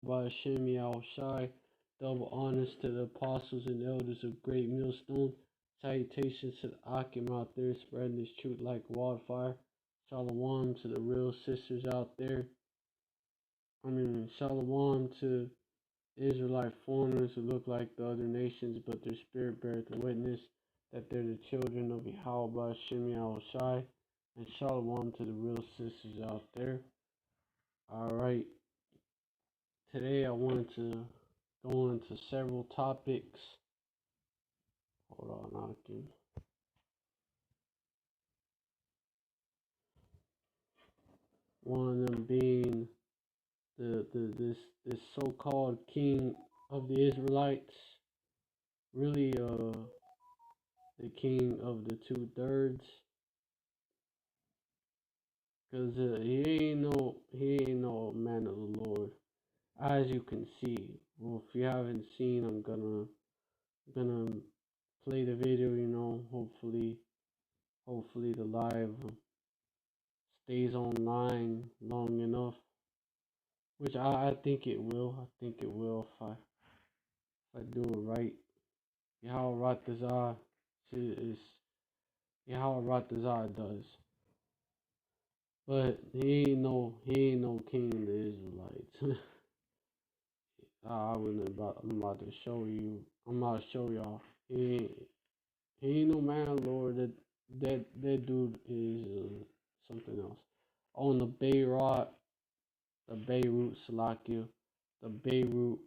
by Shemi Shai. Double honors to the apostles and elders of Great Millstone. Salutations to the Akim out there spreading this truth like wildfire. Shalom to the real sisters out there. Shalom to Israelite foreigners who look like the other nations, but their spirit beareth witness that they're the children of Yahweh Shemi Shai. And shalom to the real sisters out there. Alright, today I wanted to go into several topics. Hold on, I can. One of them being this so-called king of the Israelites, really the king of the two thirds, cause he ain't no man of the Lord, as you can see. Well, if you haven't seen, I'm gonna play the video. Hopefully the live stays online long enough, which I think it will. I think it will if I do it right. Yahweh Ratazar is Yahweh Ratazar does, but he ain't no king of the Israelites. I'm about to show you. I'm about to show y'all. He ain't no man, Lord. That dude is something else. On the Beirut Salakia, the Beirut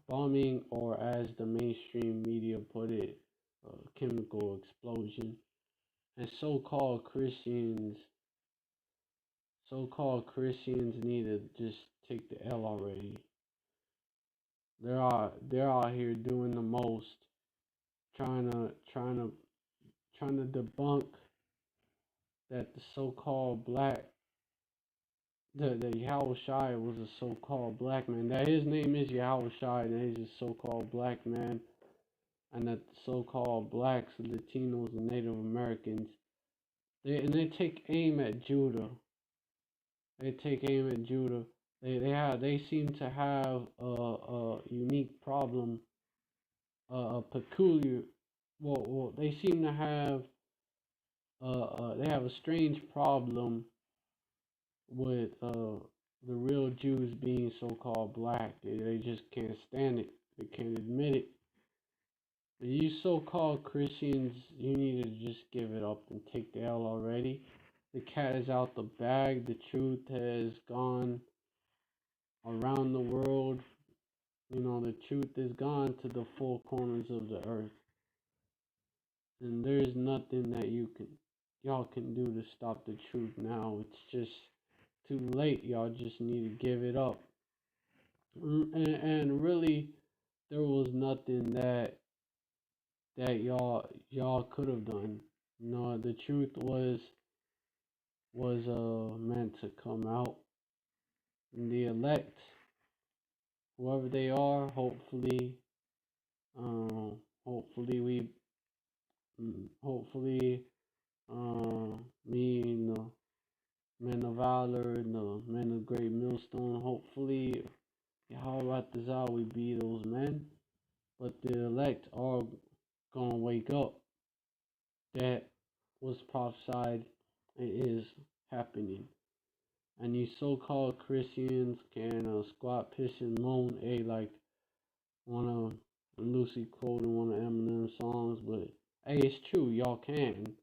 bombing, or as the mainstream media put it, chemical explosion, and so-called Christians need to just take the L already. They're out here doing the most, trying to debunk that the so-called black the Yahweh Shai was a so-called black man. That his name is Yahweh Shai, and he's a so-called black man, and that the so-called blacks, Latinos, and Native Americans, they take aim at Judah. They take aim at Judah. They seem to have a unique problem, a peculiar. They seem to have they have a strange problem with the real Jews being so-called black. They just can't stand it. They can't admit it. But you so-called Christians, you need to just give it up and take the L already. The cat is out the bag. The truth has gone around the world. The truth has gone to the four corners of the earth. And there's nothing that y'all can do to stop the truth now. It's just too late. Y'all just need to give it up. And really, there was nothing that y'all could have done. The truth was meant to come out, and the elect, whoever they are, hopefully we, hopefully, me and the men of valor and the men of great millstone, hopefully, Yahweh Ratazah, we be those men. But the elect are gonna wake up. That was prophesied and is happening. And you so-called Christians can squat, piss, and moan, like one of Lucy quoting one of Eminem's songs, but hey, it's true, y'all can.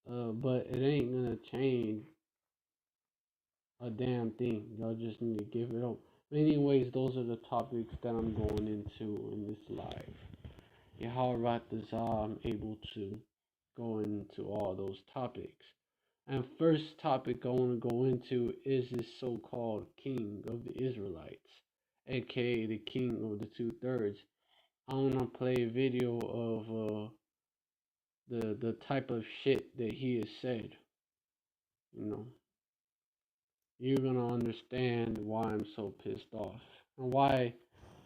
But it ain't gonna change a damn thing. Y'all just need to give it up. But anyways, those are the topics that I'm going into in this live. How Ratazah I'm able to go into all those topics. And first topic I want to go into is this so-called king of the Israelites, aka the king of the two thirds. I want to play a video of the type of shit that he has said. You're gonna understand why I'm so pissed off, and why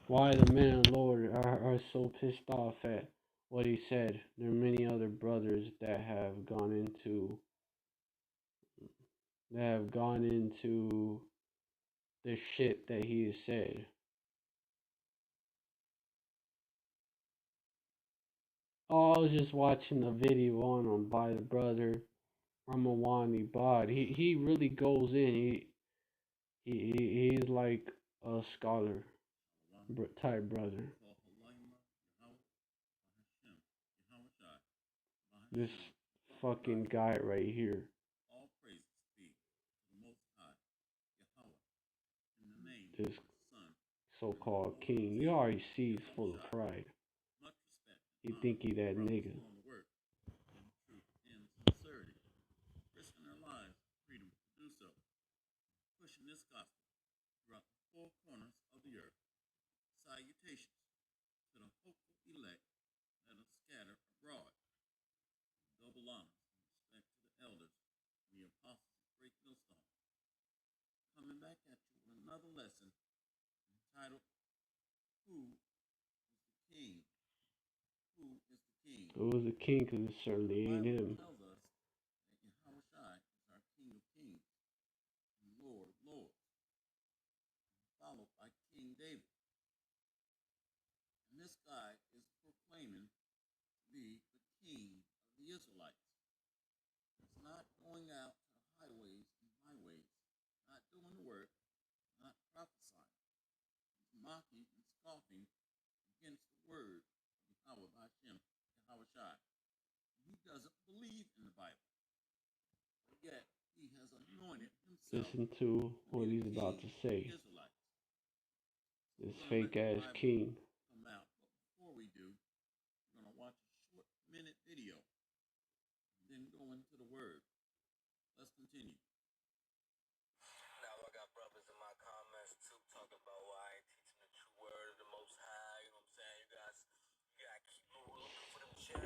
the men of the Lord are so pissed off at what he said. There are many other brothers that have gone into the shit that he has said. Oh, I was just watching a video on him by the brother Ramawani Bod. He really goes in. He's like a scholar type brother. This fucking guy right here. This so-called king. You already see he's full of pride. He think he that nigga. Who was the king? Because it certainly ain't him. Listen to what he's about to say. This fake ass king.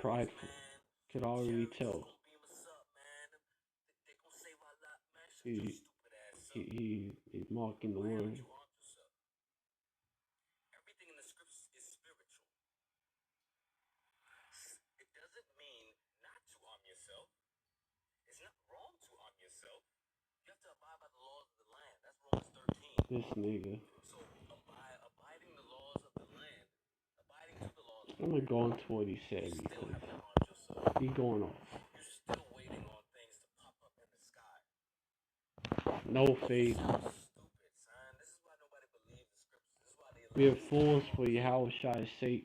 Prideful. Could already tell. He's mocking the word. This nigga. I'm gonna go into what he said because he's going off. No faith. We are fools for Yahweh's sake.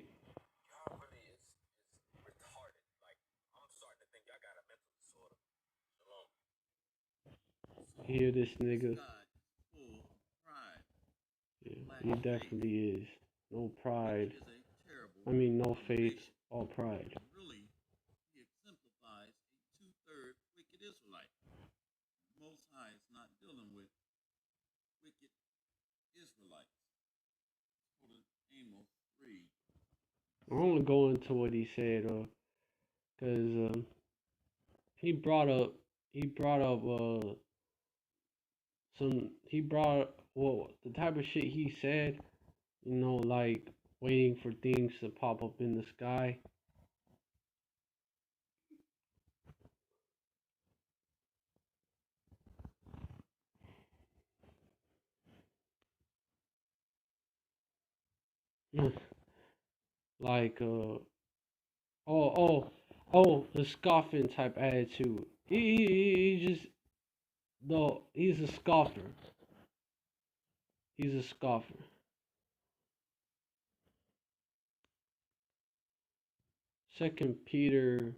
Hear this nigga? Yeah, he definitely is. No pride. I mean, no faith, all pride. I want to go into what he said, because he brought up well, the type of shit he said, like waiting for things to pop up in the sky. Like the scoffing type attitude. He just no, he's a scoffer. He's a scoffer. Second Peter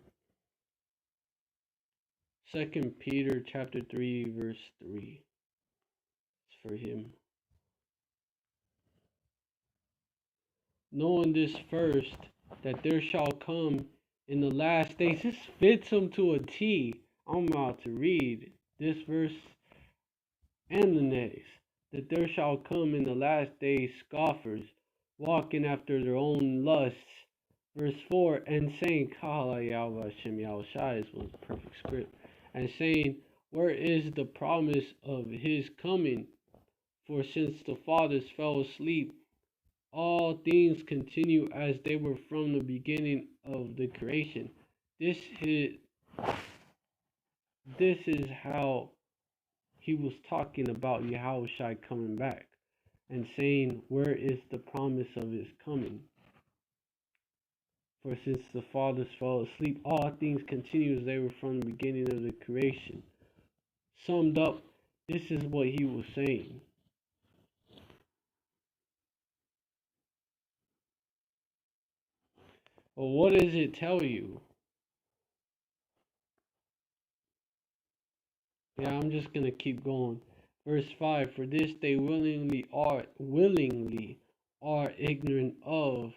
chapter 3 verse 3. It's for him. Knowing this first, that there shall come in the last days. This fits him to a T. I'm about to read this verse and the next. That there shall come in the last days scoffers, walking after their own lusts. Verse 4, and saying, Kala Yahweh Hashem Yahushai was the perfect script. And saying, where is the promise of his coming? For since the fathers fell asleep, all things continue as they were from the beginning of the creation. This is how he was talking about Yahushua coming back and saying, where is the promise of his coming? For since the fathers fell asleep, all things continue as they were from the beginning of the creation. Summed up, this is what he was saying. Well, what does it tell you? Yeah, I'm just gonna keep going. Verse 5, for this they willingly are ignorant of,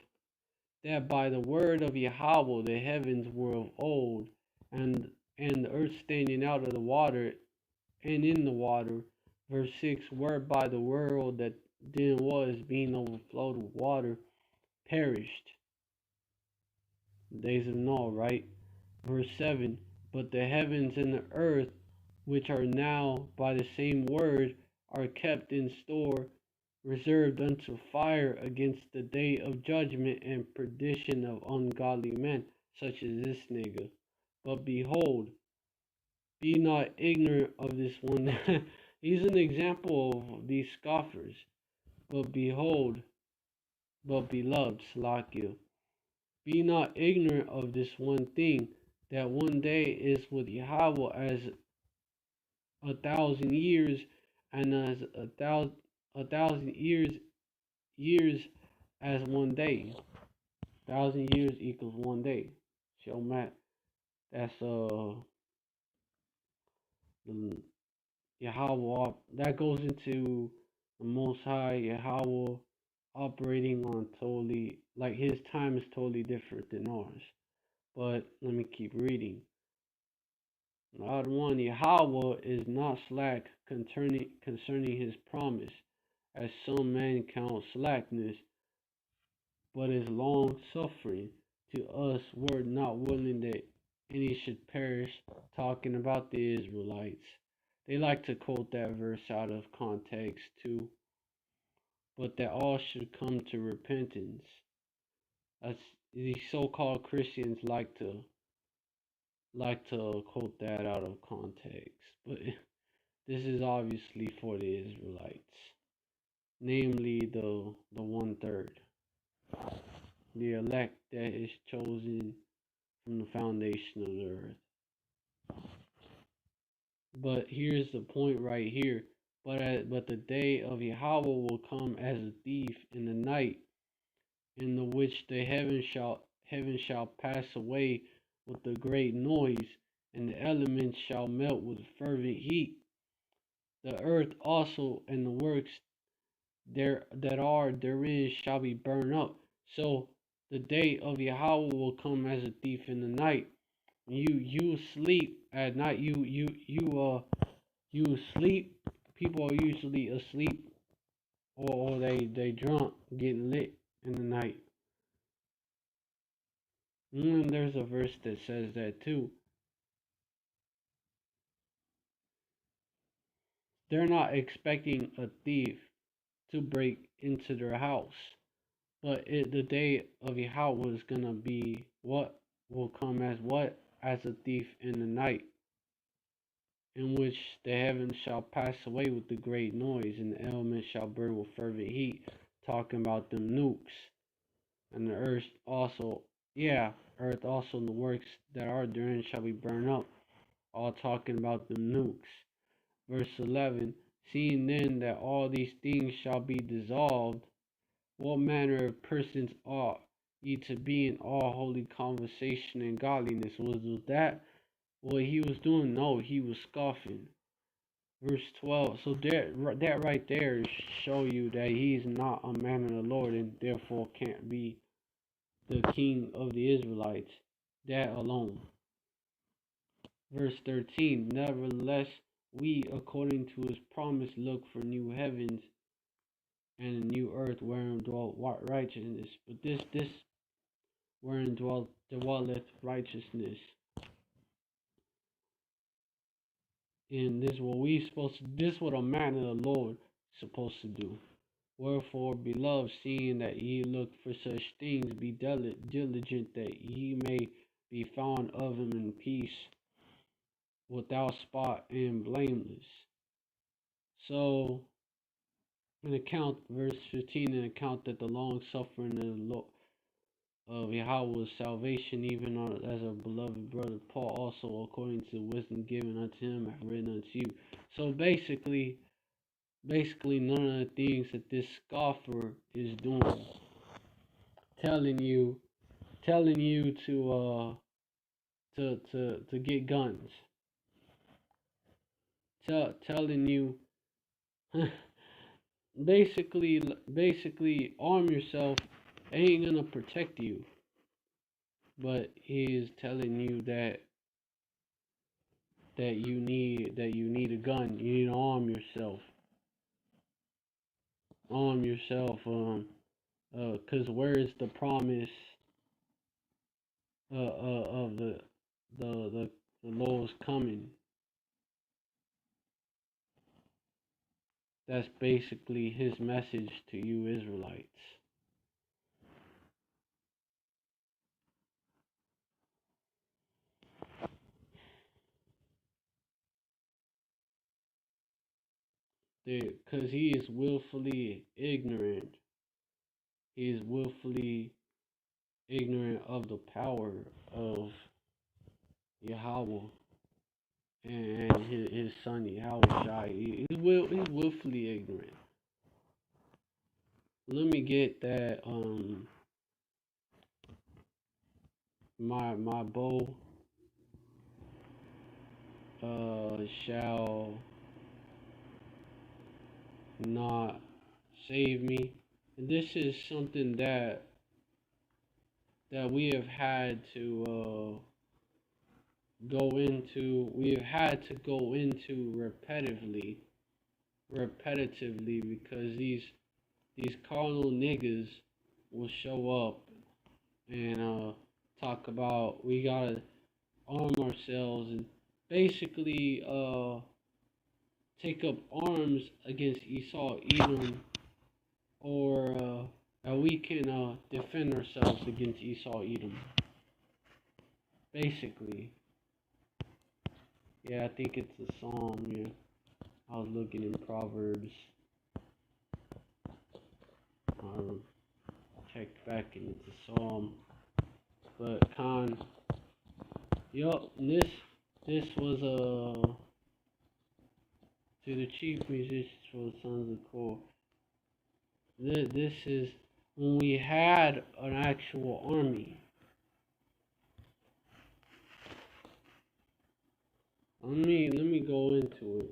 that by the word of Yahweh the heavens were of old, and the earth standing out of the water and in the water. Verse 6, whereby the world that then was, being overflowed with water, perished. Days of Noah, right? Verse 7, but the heavens and the earth, which are now by the same word, are kept in store, reserved unto fire against the day of judgment and perdition of ungodly men, such as this nigga. But behold, be not ignorant of this one. He's an example of these scoffers. But behold, but beloved, Salakia, be not ignorant of this one thing, that one day is with Yahweh as 1,000 years, and as a thousand years as one day. 1,000 years equals one day. Show Matt. That's the Yahweh. That goes into the Most High Yahweh operating on totally, like his time is totally different than ours. But let me keep reading. God one, Yahweh is not slack concerning his promise, as some men count slackness, but is long suffering to us, were not willing that any should perish, talking about the Israelites. They like to quote that verse out of context too, but that all should come to repentance. As these so-called Christians like to quote that out of context, but this is obviously for the Israelites, namely the 1/3, the elect that is chosen from the foundation of the earth. But here's the point right here. But the day of Yahweh will come as a thief in the night, in the which the heaven shall pass away with a great noise, and the elements shall melt with fervent heat. The earth also and the works there that are therein shall be burned up. So the day of Yahweh will come as a thief in the night. You sleep at night. You sleep. People are usually asleep, or they drunk, getting lit in the night. And there's a verse that says that too. They're not expecting a thief to break into their house. But the day of Yahweh is gonna be what will come as what? As a thief in the night, in which the heavens shall pass away with a great noise, and the elements shall burn with fervent heat. Talking about them nukes. And the earth also and the works that are therein shall be burned up. All talking about the nukes. Verse 11, seeing then that all these things shall be dissolved, what manner of persons ought ye to be in all holy conversation and godliness? Was that what he was doing? No, he was scoffing. Verse 12, so that right there show you that he's not a man of the Lord and therefore can't be the king of the Israelites. That alone. Verse 13, nevertheless, we, according to his promise, look for new heavens and a new earth wherein dwelt righteousness. But this wherein dwelleth righteousness. And this what a man of the Lord is supposed to do. Wherefore, beloved, seeing that ye look for such things, be diligent that ye may be found of him in peace, without spot and blameless. So, an account, verse 15, an account that the long suffering of Yahweh's salvation, even as our beloved brother Paul, also according to the wisdom given unto him, have written unto you. So basically, none of the things that this scoffer is doing, telling you, to get guns, telling you, basically arm yourself, ain't gonna protect you, but he is telling you that you need a gun, you need to arm yourself, 'cause where is the promise of the the Lord's coming? That's basically his message to you Israelites. Because he is willfully ignorant. He is willfully ignorant of the power of Yahweh and his son Yahweh. He's willfully ignorant. Let me get that my bow shall not save me. And this is something that we have had to go into. We have had to go into repetitively, because these carnal niggas will show up and talk about we gotta arm ourselves and basically take up arms against Esau, Edom, or we can defend ourselves against Esau, Edom. Basically, yeah, I think it's a psalm. Yeah, I was looking in Proverbs. Check back and it's a psalm. But yup, this was to the chief musicians for the sons of Korah. This is when we had an actual army. Let me go into it.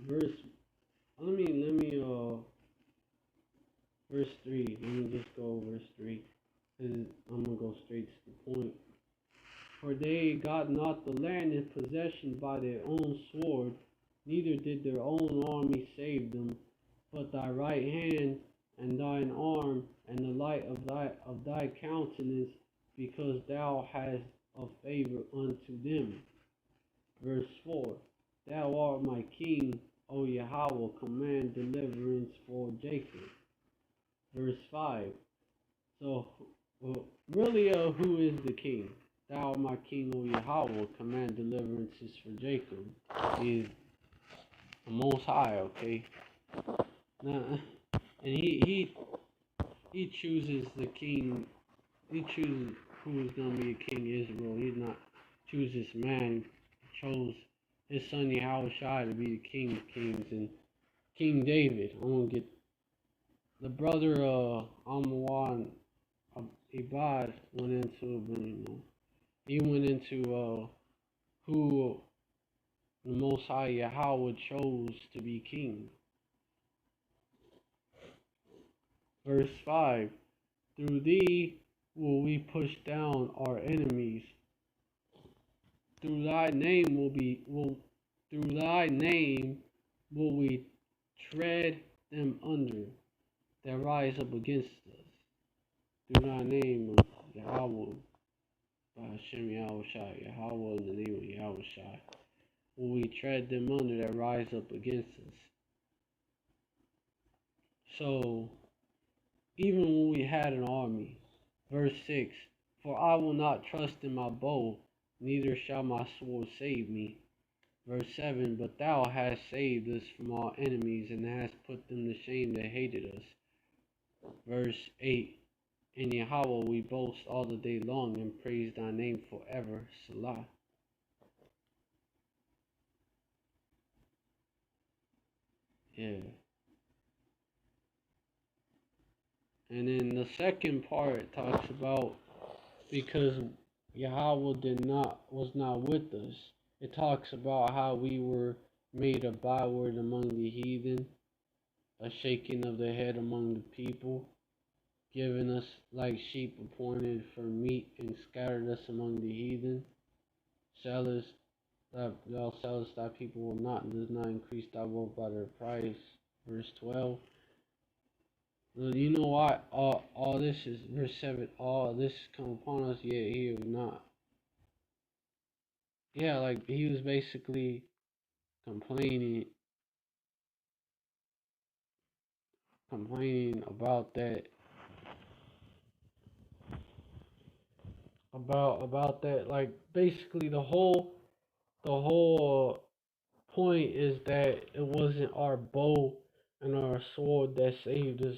Verse. Verse 3. Let me just go verse 3. And I'm gonna go straight to the point. For they got not the land in possession by their own sword, neither did their own army save them, but thy right hand and thine arm and the light of thy countenance, because thou hast a favor unto them. Verse 4. Thou art my king, O Yahweh, command deliverance for Jacob. Verse 5. So, really, who is the king? Thou art my king, O Yahweh, command deliverances for Jacob. He is the Most High, okay? Now, and he chooses the king. He chooses who is going to be a king of Israel. He did not choose this man. He chose his son Yahushua to be the king of kings. And King David, I'm going to get the brother Amwan Ibad went into, he went into who the Most High Yahweh chose to be king. Verse 5. Through thee will we push down our enemies. Through thy name will we tread them under that rise up against us. Through thy name of Yahweh, by Hashem Yahushai, Yahweh in the name of Yahushai, will we tread them under that rise up against us. So, even when we had an army, verse 6, for I will not trust in my bow, neither shall my sword save me. Verse 7, but thou hast saved us from our enemies and hast put them to shame that hated us. Verse 8, in Yahweh we boast all the day long and praise thy name forever. Salah. Yeah. And then the second part talks about because Yahweh was not with us. It talks about how we were made a byword among the heathen, a shaking of the head among the people, given us like sheep appointed for meat, and scattered us among the heathen. Sellers thou sellest thy people will not, and does not increase thy wealth by their price. Verse 12. You know why all this is verse 7, all this come upon us, yet he was not. Yeah, like he was basically complaining about that about that, like basically the whole point is that it wasn't our bow and our sword that saved us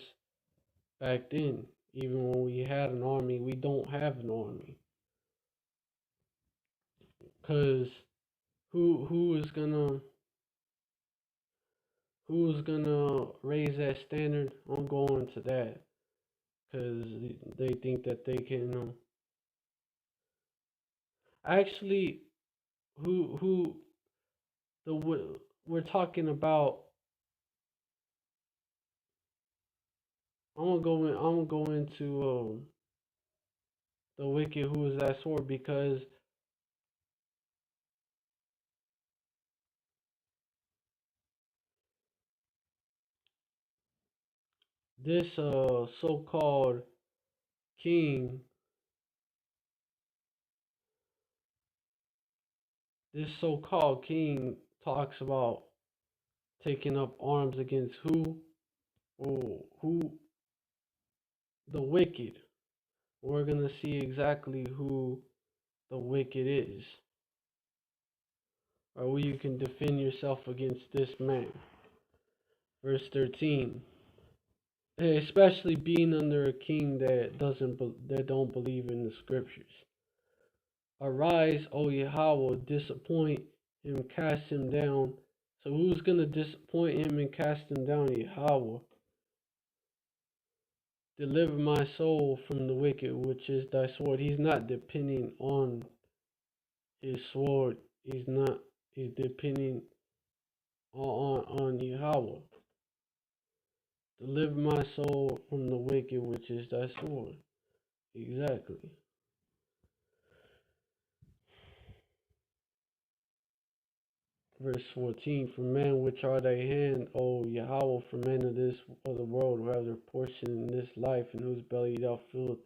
back then. Even when we had an army, we don't have an army. Cause who's gonna raise that standard? I'm going to that. Cause they think that they can. Actually, who we're talking about. I'm gonna go into the wicked who is that sword, because this so-called king, this so-called king talks about taking up arms against who? Oh, who? The wicked. We're gonna see exactly who the wicked is, or who you can defend yourself against this man. Verse 13. Especially being under a king that don't believe in the scriptures. Arise, O Yahweh, disappoint him, cast him down. So who's gonna disappoint him and cast him down? Yahweh. Deliver my soul from the wicked, which is thy sword. He's not depending on his sword. He's not. He's depending on Yahweh. Deliver my soul from the wicked, which is thy sword. Exactly. Verse 14, for men which are thy hand, O Yahweh, for men of the world who have their portion in this life, in whose belly thou filled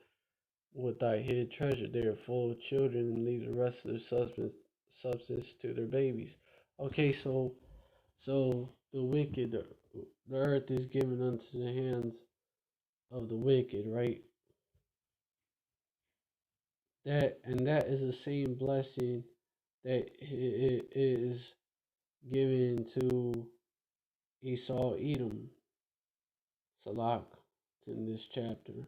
with thy hid treasure. They are full of children, and leave the rest of their substance to their babies. Okay, so the wicked, the earth is given unto the hands of the wicked, right? That is the same blessing that it is given to Esau, Edom, Salak, in this chapter.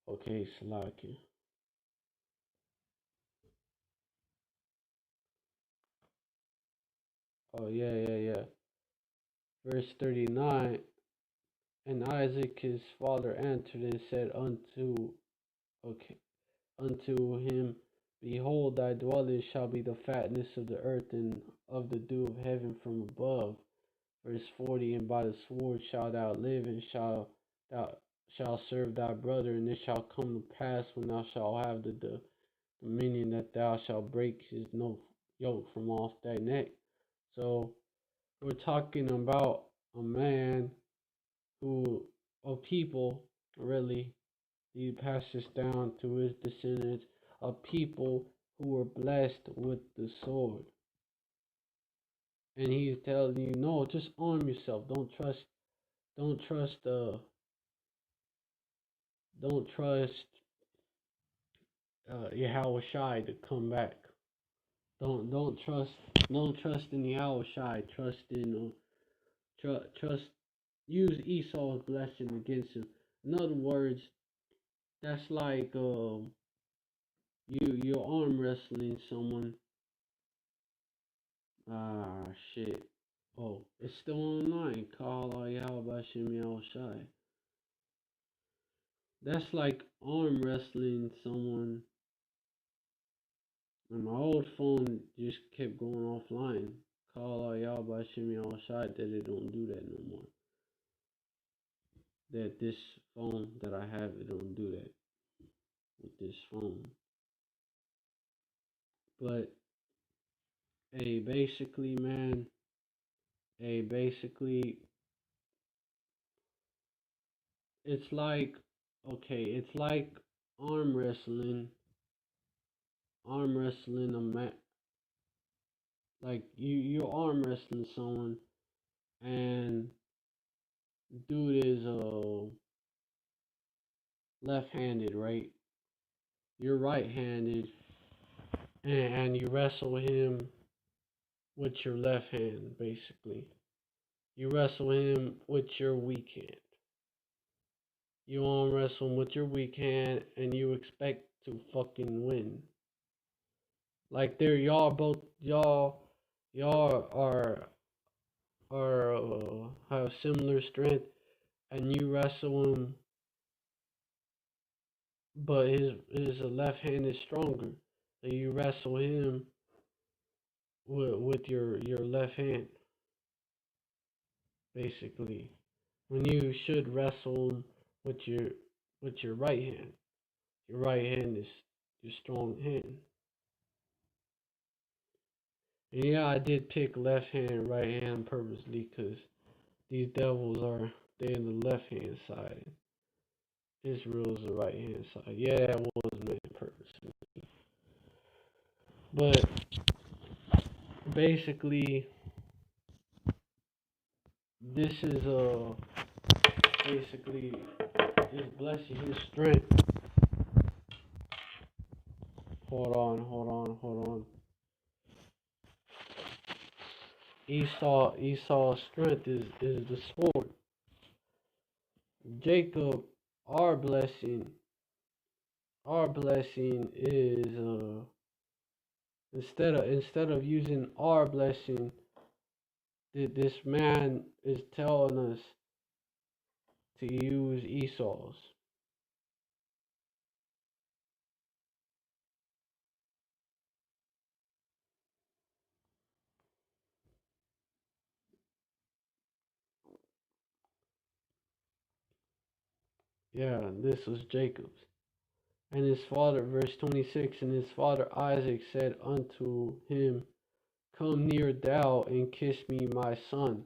Okay, Salak. Oh yeah. Verse 39. And Isaac his father answered and said okay, unto him, behold, thy dwelling shall be the fatness of the earth and of the dew of heaven from above. Verse 40, and by the sword shalt thou live, and thou shalt serve thy brother, and it shall come to pass when thou shalt have the dominion that thou shalt break his yoke from off thy neck. So we're talking about a man who, of people, really, he passes down to his descendants, of people who were blessed with the sword. And he's telling you, no, just arm yourself. Don't trust don't trust Yahweh Shai to come back. Don't trust in Yahweh Shai. Trust. Use Esau's blessing against him. In other words, that's like you're arm wrestling someone. Ah shit. Oh, it's still online. Call Yahweh Shem Shai. That's like arm wrestling someone. And my old phone just kept going offline. Call Yahweh Shem Shai that it don't do that no more. That this phone that I have, it don't do that with this phone. But hey, basically, man. Hey, basically, it's like okay, it's like arm wrestling. Arm wrestling a man. Like you're arm wrestling someone, and dude is left-handed, right? You're right-handed, and you wrestle him with your left hand, basically. You wrestle him with your weak hand. You arm wrestle him with your weak hand, and you expect to fucking win. Like they're y'all are have similar strength, and you wrestle him, but his left hand is stronger. So you wrestle him with your left hand, basically. When you should wrestle him with your right hand. Your right hand is your strong hand. And yeah, I did pick left hand, right hand purposely because these devils are they in the left hand side. Israel's the right hand side. Yeah, it was made purposely. But basically, this is basically his blessing, his strength. Hold on. Esau's strength is the sword. Jacob, our blessing, is instead of using our blessing, this man is telling us to use Esau's. Yeah, this was Jacob's. And his father, verse 26, and his father Isaac said unto him, come near thou and kiss me, my son.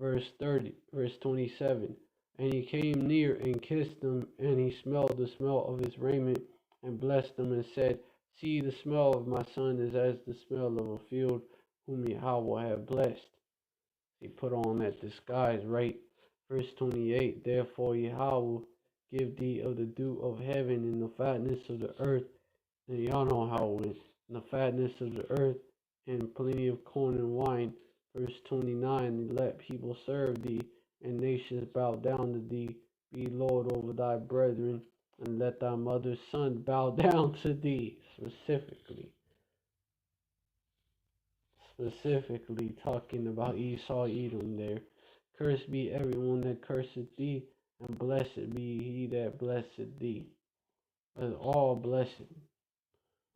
Verse 27. And he came near and kissed him, and he smelled the smell of his raiment, and blessed him, and said, see, the smell of my son is as the smell of a field whom Yahweh have blessed. He put on that disguise, right? Verse 28. Therefore Yahweh give thee of the dew of heaven and the fatness of the earth. And y'all know how it went. And the fatness of the earth and plenty of corn and wine. Verse 29. Let people serve thee, and nations bow down to thee. Be Lord over thy brethren, and let thy mother's son bow down to thee. Specifically talking about Esau, Edom there. Cursed be everyone that curseth thee, and blessed be he that blesseth thee. That's all blessing.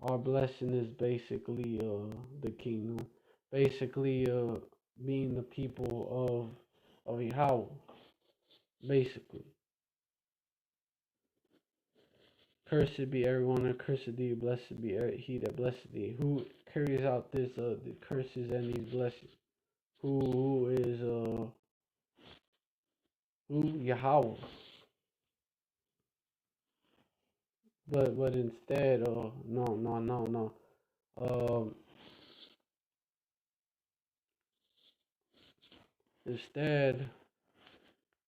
Our blessing is basically the kingdom. Basically being the people of Yahweh. Basically. Cursed be everyone that curseth thee, blessed be he that blesseth thee. Who carries out this the curses and these blessings? Who is who? Yahweh. But instead, no. Um, Instead,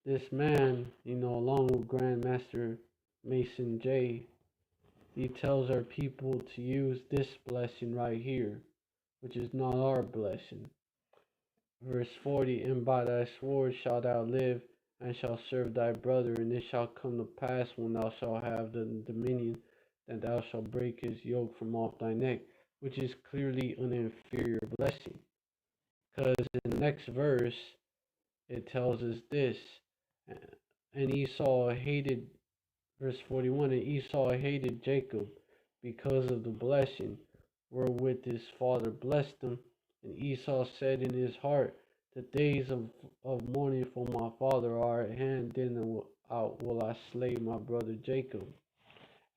this man, along with Grandmaster Mason J, he tells our people to use this blessing right here, which is not our blessing. Verse 40, and by thy sword shalt thou live, and shalt serve thy brother, and it shall come to pass when thou shalt have the dominion, that thou shalt break his yoke from off thy neck, which is clearly an inferior blessing. Because in the next verse, it tells us this, and Esau hated, verse 41, and Esau hated Jacob because of the blessing wherewith his father blessed him. And Esau said in his heart, the days of mourning for my father are at hand, then will I slay my brother Jacob.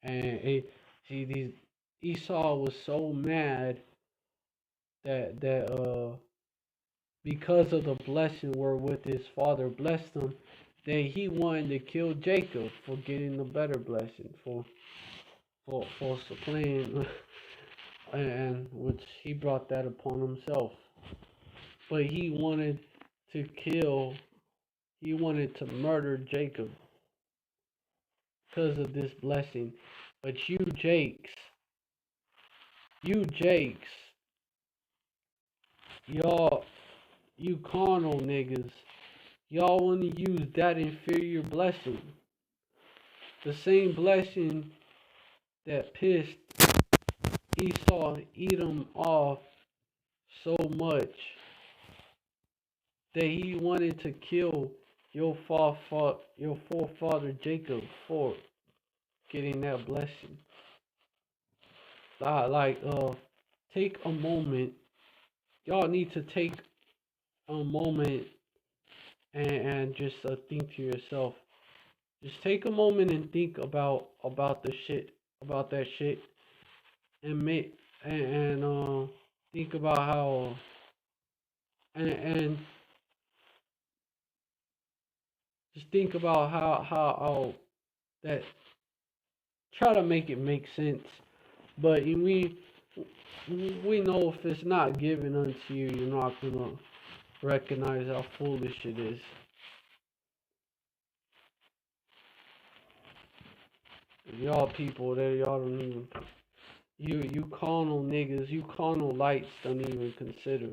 And see, these Esau was so mad that because of the blessing wherewith his father blessed him, that he wanted to kill Jacob for getting the better blessing, for supplying, and which he brought that upon himself. But he wanted to murder Jacob because of this blessing. But you Jakes, y'all, you carnal niggas, y'all want to use that inferior blessing, the same blessing that pissed Esau Edom off so much that he wanted to kill your forefather Jacob for getting that blessing. Take a moment. Y'all need to take a moment and just think to yourself. Just take a moment and think about the shit, about that shit, and think about how and just think about how that, try to make it make sense. But we know if it's not given unto you, you're not gonna recognize how foolish it is. Y'all people that y'all don't even, you carnal niggas, you carnal lights don't even consider.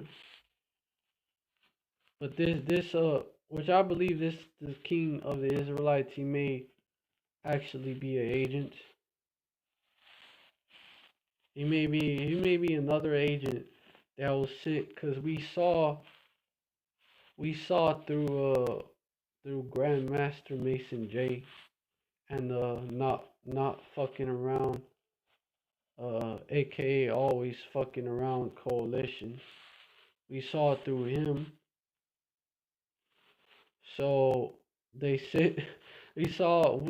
But this which I believe this king of the Israelites, he may actually be an agent. He may be another agent that was sent, because we saw through Grandmaster Mason J and not fucking around, aka always fucking around coalition. We saw it through him. So they said we saw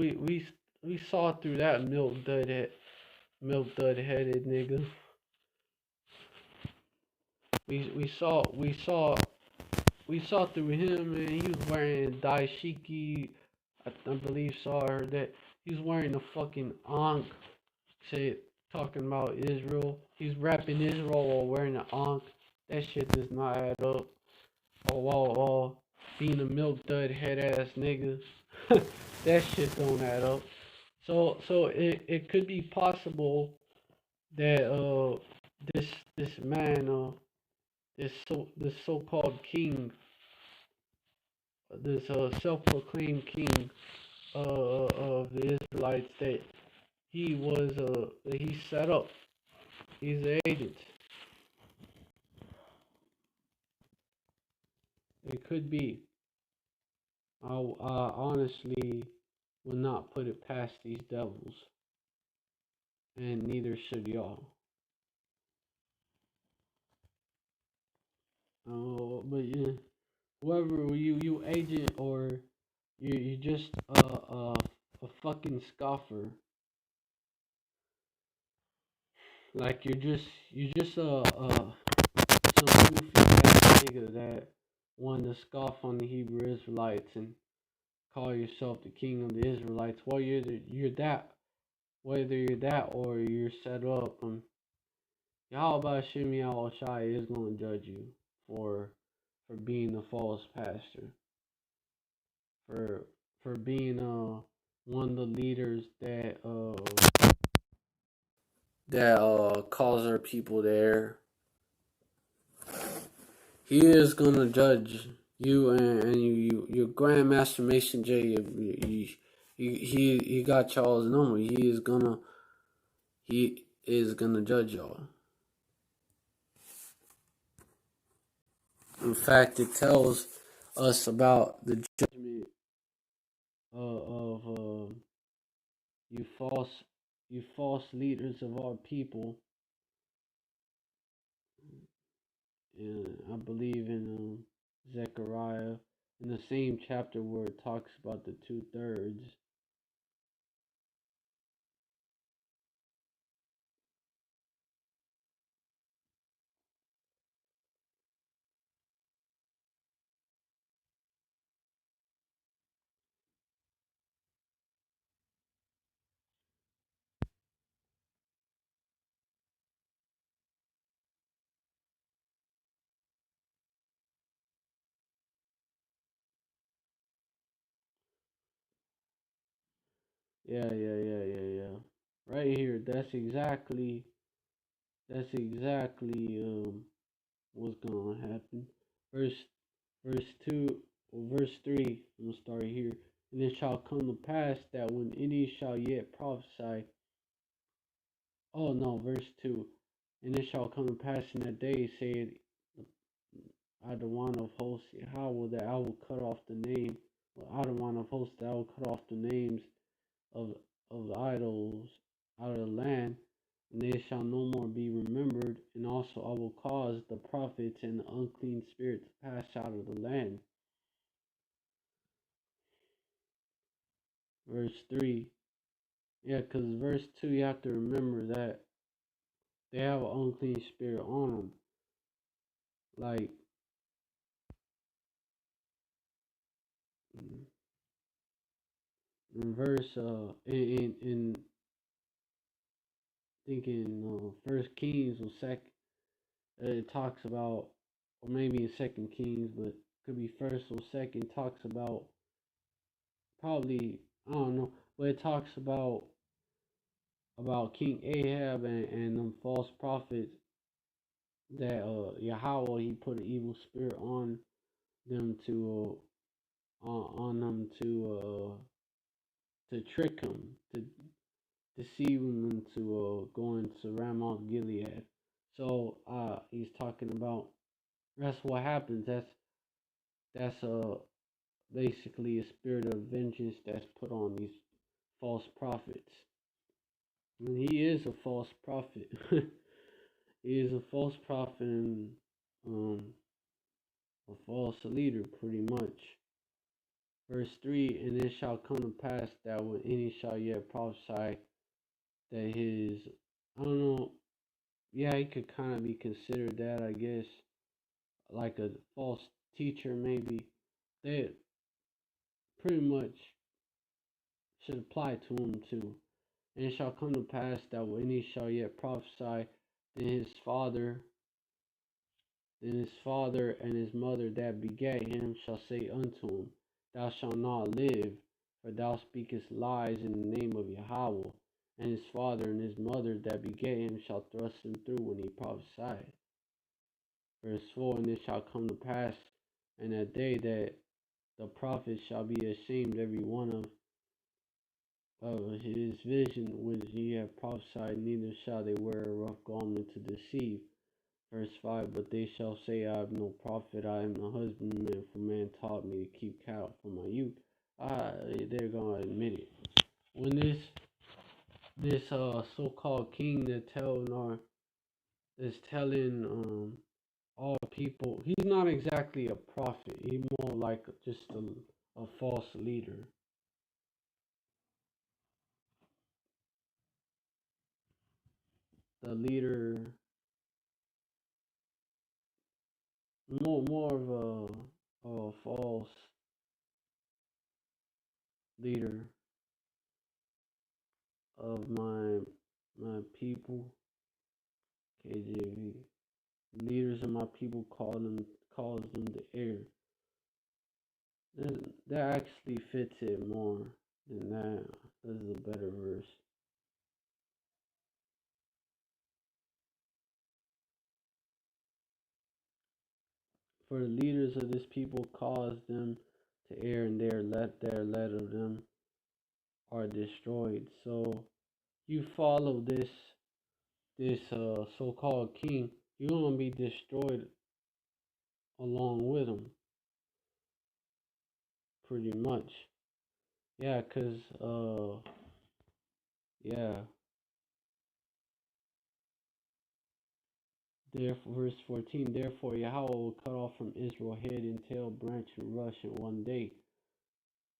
through that milk dud headed nigga. We saw through him, and he was wearing daishiki. I believe saw her that he was wearing a fucking ankh, shit, talking about Israel. He's rapping Israel while wearing an ankh. That shit does not add up. Oh, while being a milk dud head ass nigga, that shit don't add up. So it could be possible that this this man, this so-called king, this self-proclaimed king of the Israelites, that he set up. He's an agent. It could be. I honestly will not put it past these devils, and neither should y'all. But yeah, whoever you agent, or you just a fucking scoffer. Like you're just some goofy ass nigga that wanted to scoff on the Hebrew Israelites and call yourself the king of the Israelites. Well, you're that. Whether you're that or you're set up, Yahweh Shemi Al Shai is going to judge you for being a false pastor, for being one of the leaders that that calls our people there. He is gonna judge you and your Grandmaster Mason J. He got y'all's number. He is gonna judge y'all. In fact, it tells us about the judgment of you false leaders of our people. And I believe in Zechariah in the same chapter where it talks about the 2/3. Yeah. Right here, that's exactly what's gonna happen. Verse verse two verse three, I'm gonna start here. And it shall come to pass that when any shall yet prophesy, oh no, verse two. And it shall come to pass in that day, said I the one of hosts, Yahweh, that I will cut off the name, I the one of hosts, that I will cut off the names of the idols out of the land, and they shall no more be remembered. And also I will cause the prophets and the unclean spirit to pass out of the land. Verse 3. Yeah, because verse 2, you have to remember that they have an unclean spirit on them. Like, in verse, in thinking First Kings or Second, it talks about, or maybe in Second Kings, but could be First or Second, talks about probably, I don't know, but it talks about King Ahab and them false prophets that Yahweh, he put an evil spirit on them on them to trick them, to deceive them to go into Ramoth Gilead. So he's talking about, that's what happens. That's basically a spirit of vengeance that's put on these false prophets. And he is a false prophet. He is a false prophet and um, a false leader, pretty much. Verse 3. And it shall come to pass that when any shall yet prophesy, that his, I don't know, yeah, he could kind of be considered that, I guess, like a false teacher, maybe. That pretty much should apply to him too. And it shall come to pass that when he shall yet prophesy, then his father and his mother that begat him shall say unto him, Thou shalt not live, for thou speakest lies in the name of Yahweh. And his father and his mother that begat him shall thrust him through when he prophesied. Verse 4. And it shall come to pass in that day that the prophet shall be ashamed every one of his vision which he have prophesied, neither shall they wear a rough garment to deceive. Verse 5. But they shall say, I am no prophet, I am a husbandman, for man taught me to keep cattle from my youth. They're gonna admit it. When this so-called king is telling all people, he's not exactly a prophet. He's more like just a false leader. The leader, more of a false leader of my people. KJV. Leaders of my people calls them the air. That actually fits it more than that. This is a better verse. For the leaders of this people cause them to err, and their let of them are destroyed. So you follow this so-called king, you're gonna be destroyed along with him, pretty much. Yeah, cause yeah. Therefore, verse 14. Therefore, Yahweh will cut off from Israel head and tail, branch and rush in one day.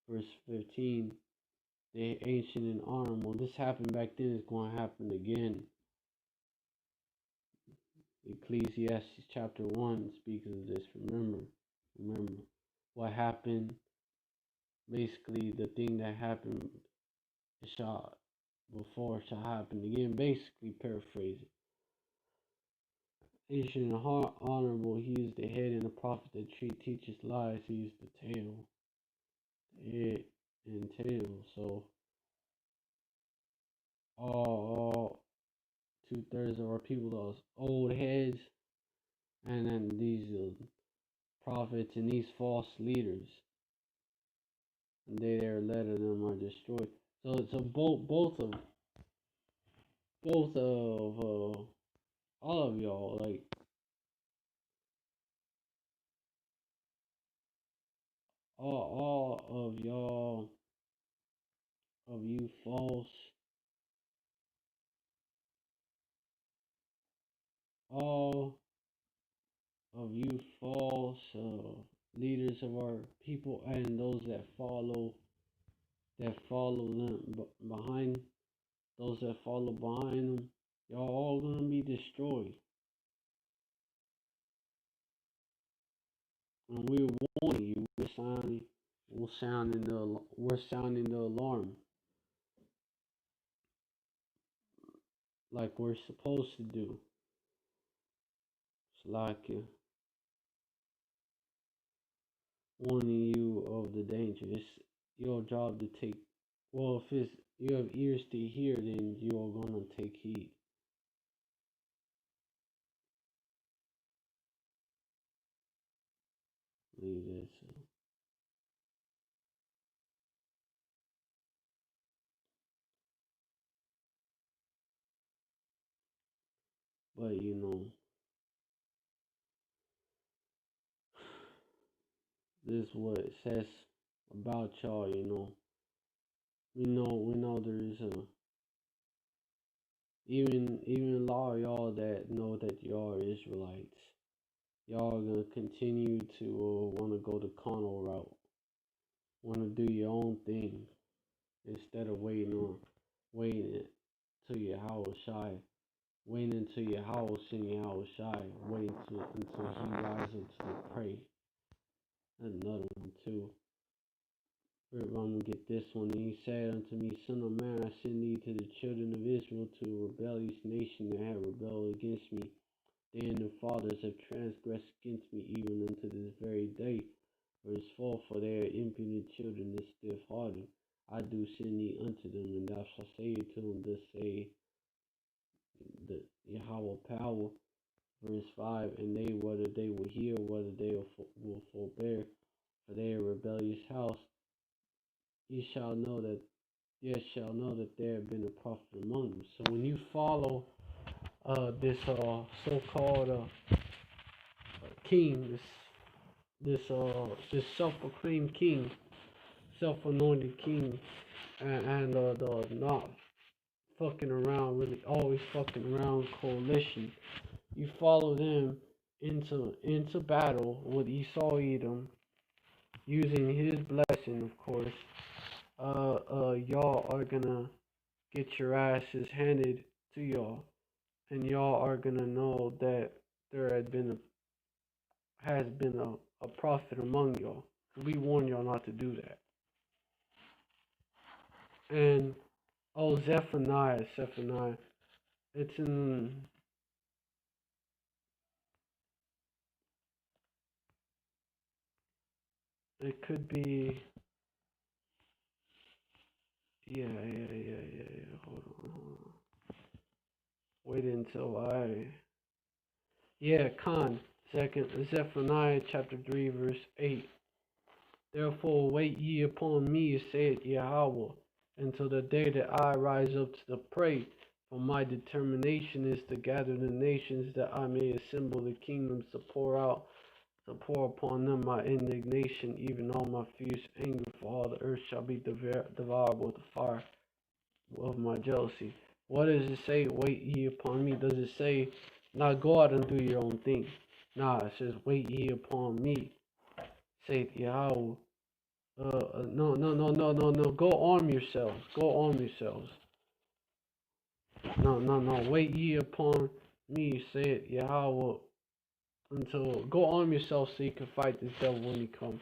Verse 15. The ancient and honorable. This happened back then. It's going to happen again. Ecclesiastes chapter 1 speaks of this. Remember what happened. Basically, the thing that happened shall before shall happen again. Basically, paraphrase it. Ancient and honorable. He is the head, and the prophet that teaches lies. He is the tail. Head and tail. So all 2/3 of our people, those old heads, and then these prophets and these false leaders, and their led of them are destroyed. So both of all of y'all, like all of y'all, of you all of you false leaders of our people, and those that follow them behind, those that follow behind them, y'all all gonna be destroyed. And we're warning you. We're sounding the alarm like we're supposed to do. It's like warning you of the danger. It's your job to take. Well, if it's you have ears to hear, then you're gonna take heed. Leave this. But this is what it says about y'all. We know there is a even a lot of y'all that know that y'all are Israelites. Y'all are gonna continue to want to go the carnal route, want to do your own thing instead of waiting till your house shy, waiting until your house and your house shy, waiting until he rises to pray. Another one too. I'm gonna get this one. And he said unto me, Son of man, I send thee to the children of Israel, to a rebellious nation that have rebelled against me. They and their fathers have transgressed against me even unto this very day. Verse 4, for they are impudent children and stiff hearted. I do send thee unto them, and thou shalt say to them, thus say the Yahweh power. Verse 5, and they, whether they will hear, whether they will forbear, for they are a rebellious house, ye shall know that there have been a prophet among them. So when you follow this so-called king, this self-proclaimed king, self-anointed king, and the not fucking around, really always fucking around coalition, you follow them into battle with Esau Edom, using his blessing, of course. Y'all are gonna get your asses handed to y'all, and y'all are gonna know that there has been a prophet among y'all. We warn y'all not to do that. And Zephaniah, it's in it could be yeah. Hold on. Wait until I. Yeah, Khan. Second Zephaniah chapter 3 verse 8. Therefore wait ye upon me, saith Yahweh, until the day that I rise up to the prey. For my determination is to gather the nations, that I may assemble the kingdoms, to pour upon them my indignation, even all my fierce anger. For all the earth shall be devoured with the fire of my jealousy. What does it say? Wait ye upon me. Does it say, now go out and do your own thing? Nah, it says, wait ye upon me, saith Yahweh. No. Go arm yourselves. Go arm yourselves. No. Wait ye upon me, saith Yahweh, until go arm yourselves so you can fight this devil when he comes.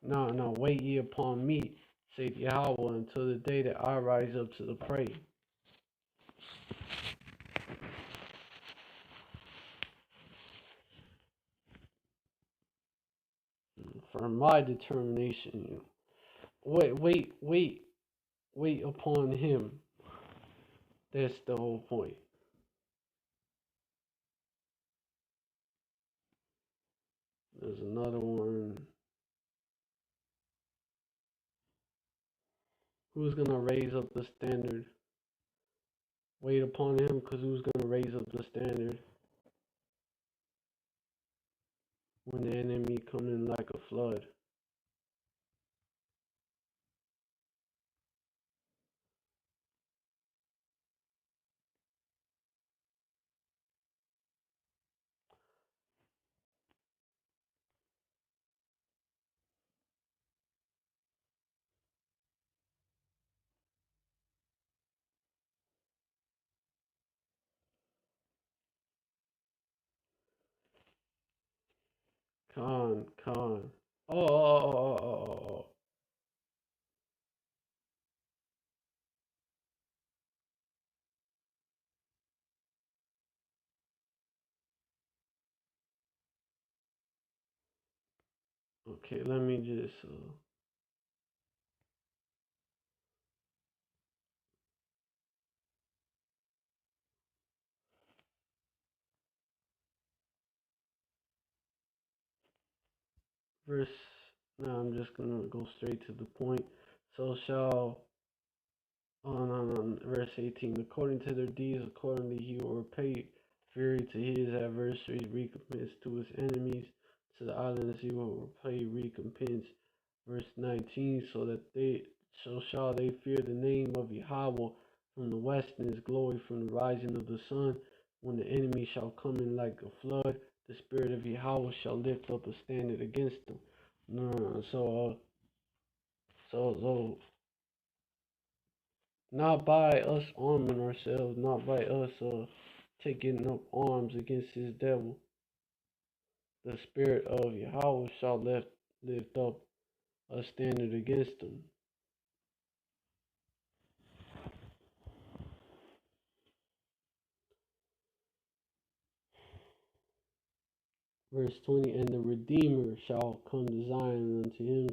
No. Wait ye upon me, saith Yahweh, until the day that I rise up to the prey. For my determination, wait upon him. That's the whole point. There's another one. Who's gonna raise up the standard? Wait upon him, because who's gonna raise up the standard when the enemy come in like a flood? Con. Oh. Okay, let me just. Verse. Now I'm just gonna go straight to the point. So shall. Oh, no. Verse 18. According to their deeds, accordingly he will repay fury to his adversaries, recompense to his enemies. To the islands he will repay recompense. Verse 19. So shall they fear the name of Yahweh from the west, and his glory from the rising of the sun. When the enemy shall come in like a flood, the spirit of Yahweh shall lift up a standard against them. No. So not by us arming ourselves, not by us taking up arms against this devil. The spirit of Yahweh shall lift up a standard against them. Verse 20, and the Redeemer shall come to Zion, unto him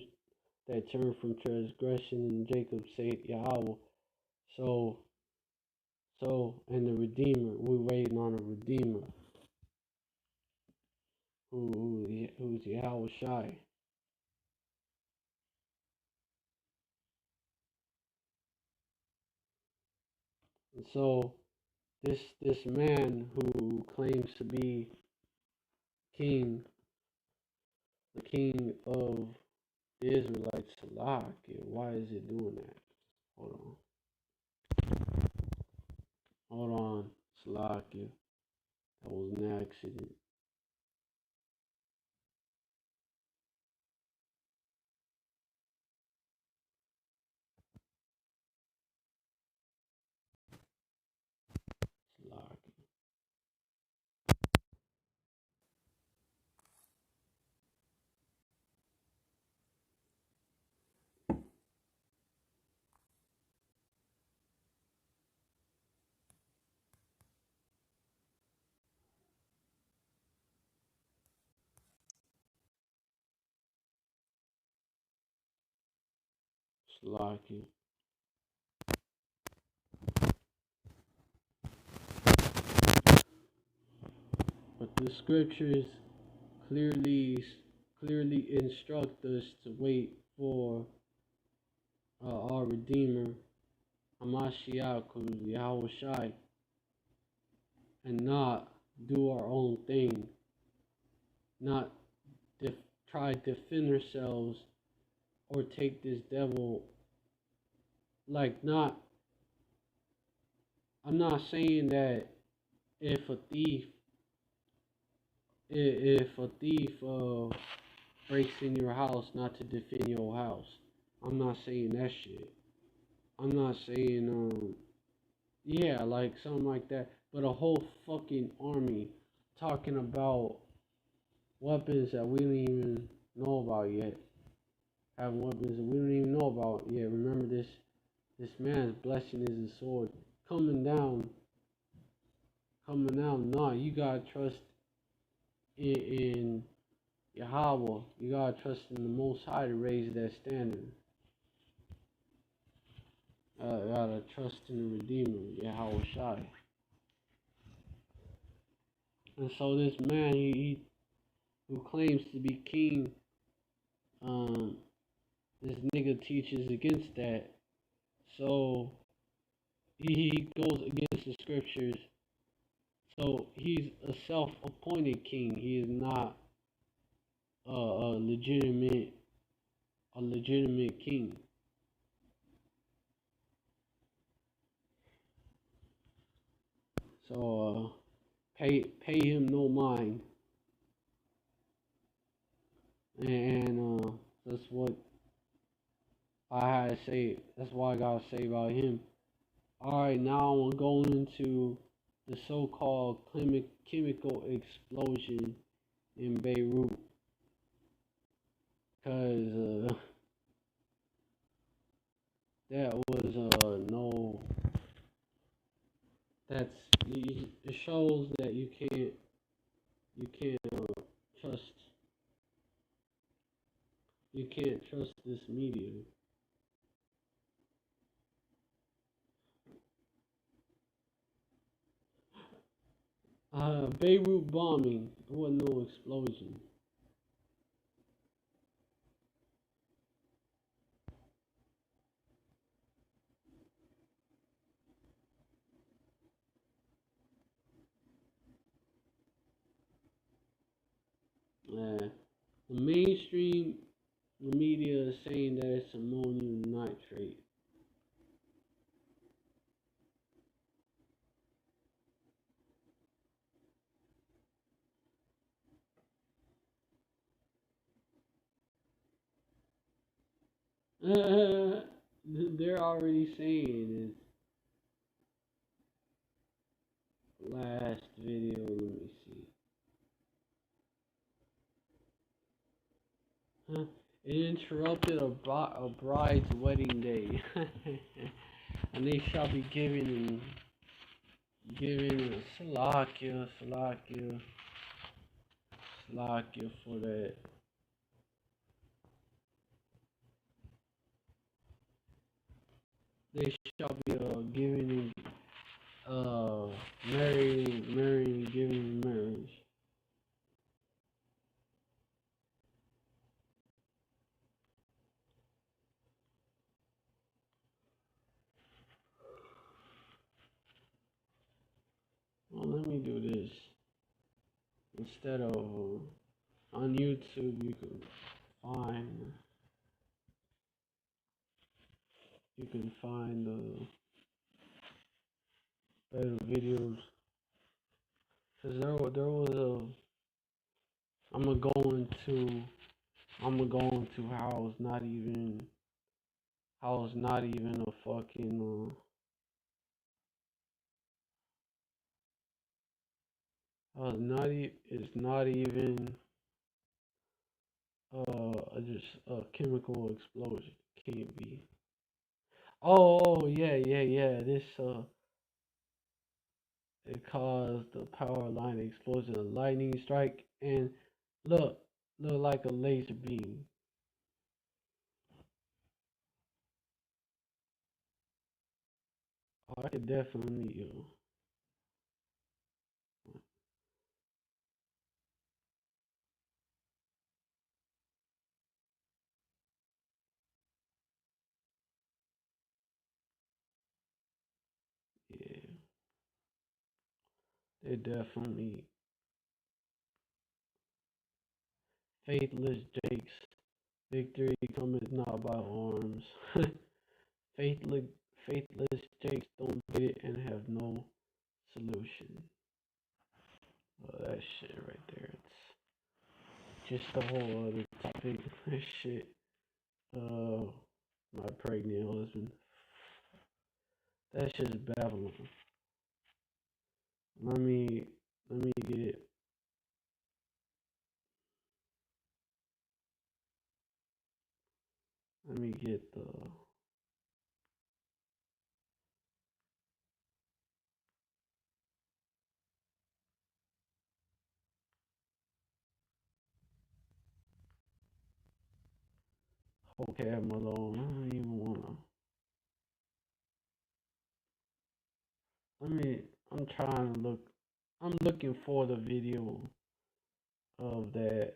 that turn from transgression, and Jacob saith Yahweh. So, and the Redeemer, we're waiting on a Redeemer, who's Yahweh Shai. And so, this man who claims to be king, the king of the Israelites, Salakia, why is it doing that? Hold on, Salakia. That was an accident. Salakia. Salakia. But the scriptures clearly clearly instruct us to wait for our Redeemer, Hamashiach, Yahweh Shai, and not do our own thing, not def- try to defend ourselves or take this devil, like, not, I'm not saying that if a thief if a thief breaks in your house, not to defend your house. I'm not saying that shit. I'm not saying yeah, like something like that. But a whole fucking army talking about weapons that we don't even know about yet. Having weapons that we don't even know about yet. Remember this man's blessing is a sword. Coming down, coming down. Nah, you gotta trust in Yahweh. You gotta trust in the Most High to raise that standard. Gotta trust in the Redeemer, Yahweh Shai. And so this man, he who claims to be king, um, this nigga teaches against that. So he goes against the scriptures. So he's a self-appointed king. He is not a legitimate king. So pay him no mind. And that's what I had to say. That's what I gotta say about him. Alright, now I'm going into the so-called chemical explosion in Beirut. Because that was no. That's it shows that you can't trust you can't trust this media. Beirut bombing. There was no explosion. The mainstream media is saying that it's ammonium nitrate. They're already saying it. Last video, let me see. Huh? It interrupted a bride's wedding day, and they shall be giving Salakia for that. They shall be giving marrying, giving marriage. Well, let me do this. Instead of on YouTube, find you can find better videos. Cause there was I'm gonna go into how it's not even a fucking it's not even just a chemical explosion. Can't be. Oh yeah. This it caused the power line explosion, a lightning strike, and look like a laser beam. Oh, I could definitely it definitely faithless Jakes. Victory cometh not by arms. faithless, faithless Jakes don't get it and have no solution. Well, that shit right there. It's just a whole other topic. That shit. Uh, my pregnant husband. That's just Babylon. Let me let me get let me get the vocab alone. I don't even wanna. Let me. I'm trying to look. I'm looking for the video of that.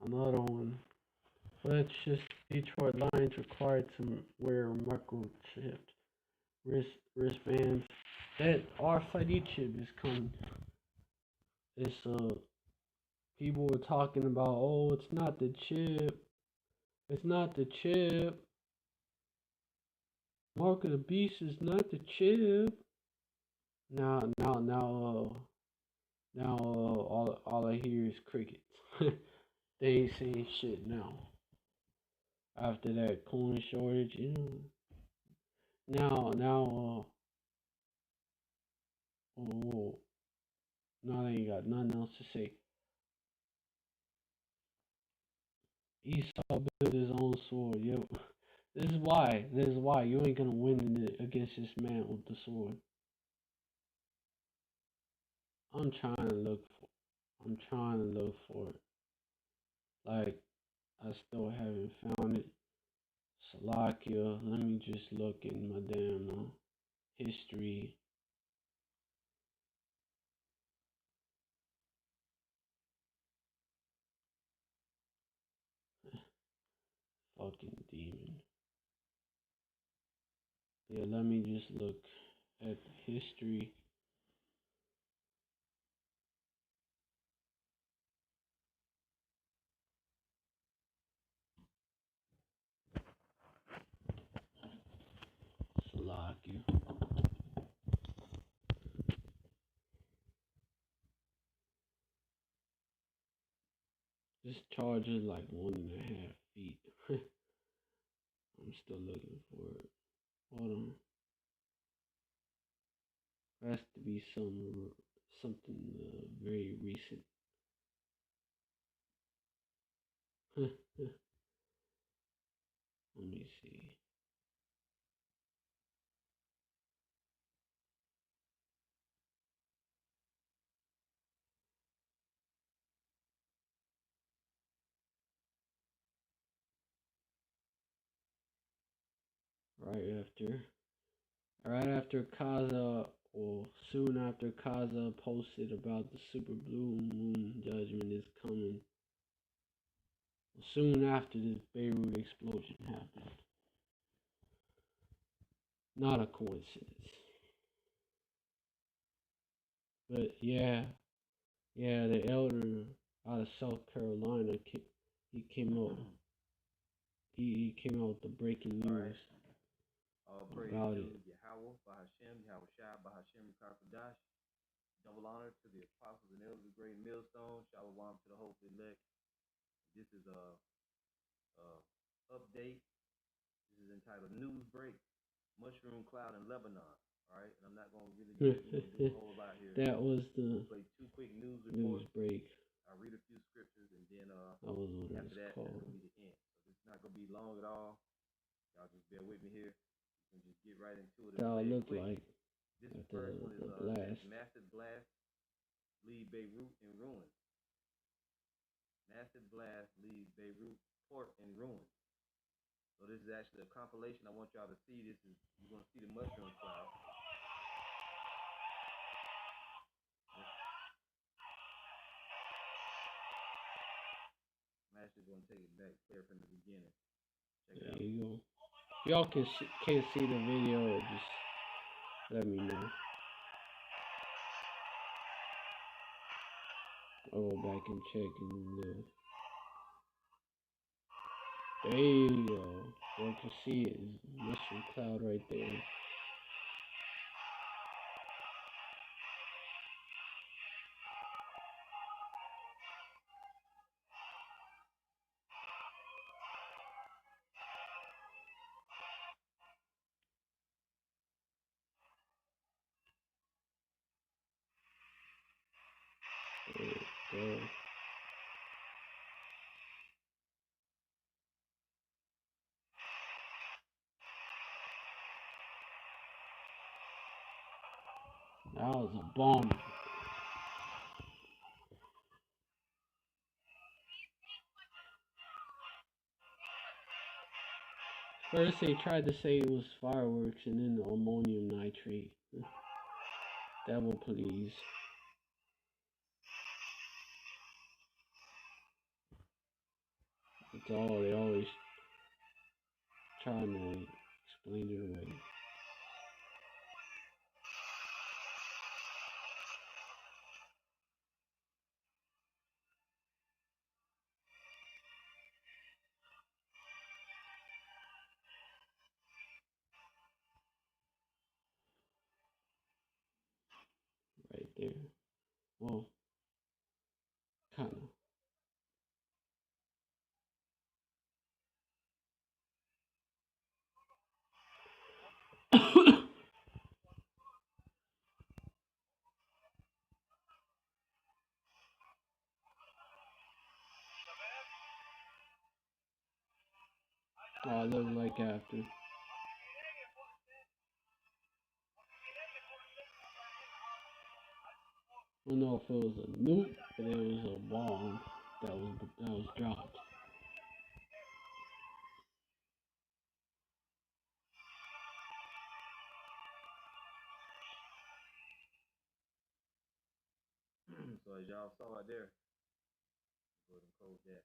Another one. Let's just Detroit Lions required to wear microchipped wristbands. That RFID chip is coming. It's people were talking about, oh, it's not the chip. It's not the chip. Mark of the Beast is not the chip. Now, all I hear is crickets. They ain't saying shit now. After that coin shortage, you know. Now, oh, now they ain't got nothing else to say. Esau built his own sword. Yep. This is why. This is why you ain't gonna win against this man with the sword. I'm trying to look for. I'm trying to look for it. Like I still haven't found it. Salakia. Let me just look in my damn history. Fucking demon. Yeah, let me just look at the history. Salakia. This charge is like 1.5 feet. I'm still looking for it. Hold on. It has to be something very recent. Let me see. Right after Kaza, or soon after Kaza posted about the super blue moon judgment is coming. Soon after this Beirut explosion happened. Not a coincidence. But yeah, the elder out of South Carolina, he came out. He came out with the breaking news about it. Yahweh, Bahashem, Yahweh Shai, Bahashem, Karkadash. Double honor to the apostles and elders of the great millstone. Shalom to the hope elect. This is a update. This is entitled News Break. Mushroom Cloud in Lebanon. All right, and I'm not going to really do a whole lot here. That was the play two quick news reports. break. I'll read a few scriptures and then that was what after that, called. that'll be the end. So it's not going to be long at all. Y'all just bear with me here. You can just get right into it. How it looked like. This first one is massive blast leave Beirut in ruins. Massive blast leaves Beirut port in ruins. So this is actually a compilation. I want y'all to see. You're gonna see the mushroom cloud. I'm actually gonna take it back clear from the beginning. Check it out. There you go. If y'all can't see the video, just let me know. I'll go back and check and there you go. You can see it. Mushroom cloud right there. There you go. That was a bomb. First they tried to say it was fireworks and then the ammonium nitrate. Devil please. That's all they always trying to explain it away. Right there. Well, kinda. Oh, it looked like after. I don't know if it was a nuke, but it was a bomb that was dropped. So as y'all saw right there, go ahead and close that.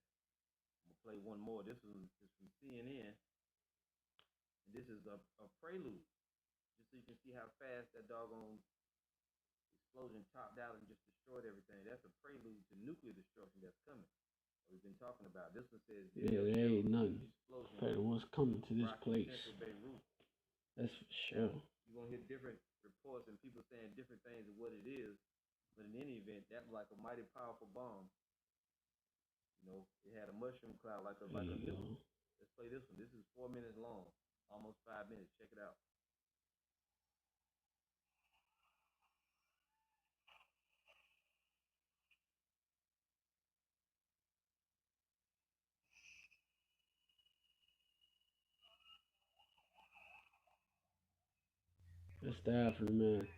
I'm gonna play one more. This is from CNN, and this is a prelude, just so you can see how fast that doggone explosion topped out and just destroyed everything. That's a prelude to nuclear destruction that's coming. We've been talking about. This one says Yeah, there ain't nothing compared to what's coming to this place. Beirut. That's for sure. You're gonna hear different reports and people saying different things of what it is. But in any event, that was like a mighty powerful bomb. You know, it had a mushroom cloud like a nuke. Let's play this one. This is 4 minutes long, almost 5 minutes. Check it out. That's the aftermath.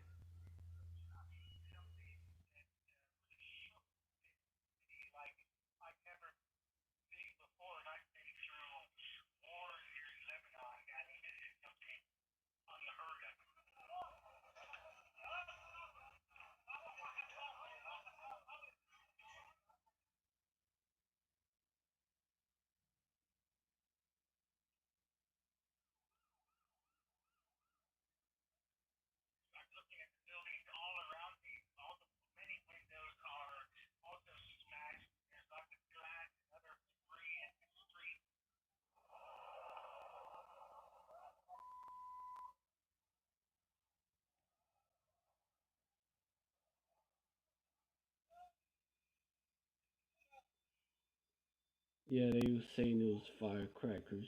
Yeah, they was saying it was firecrackers.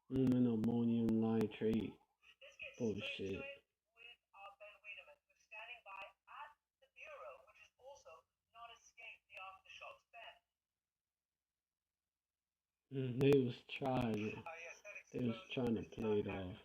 And ammonium nitrate. Bullshit. They was trying to play it off.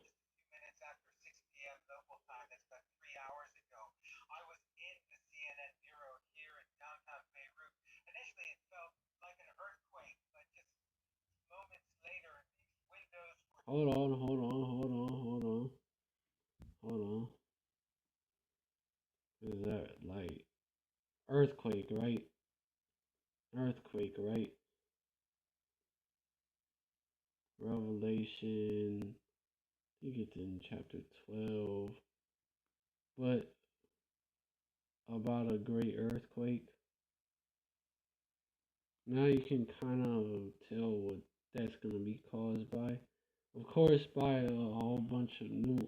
Hold on, hold on, hold on, hold on, hold on. Is that like earthquake, right? Earthquake, right? Revelation, I think it's in chapter 12, but about a great earthquake. Now you can kind of tell what that's going to be caused by. Of course, by a whole bunch of nukes.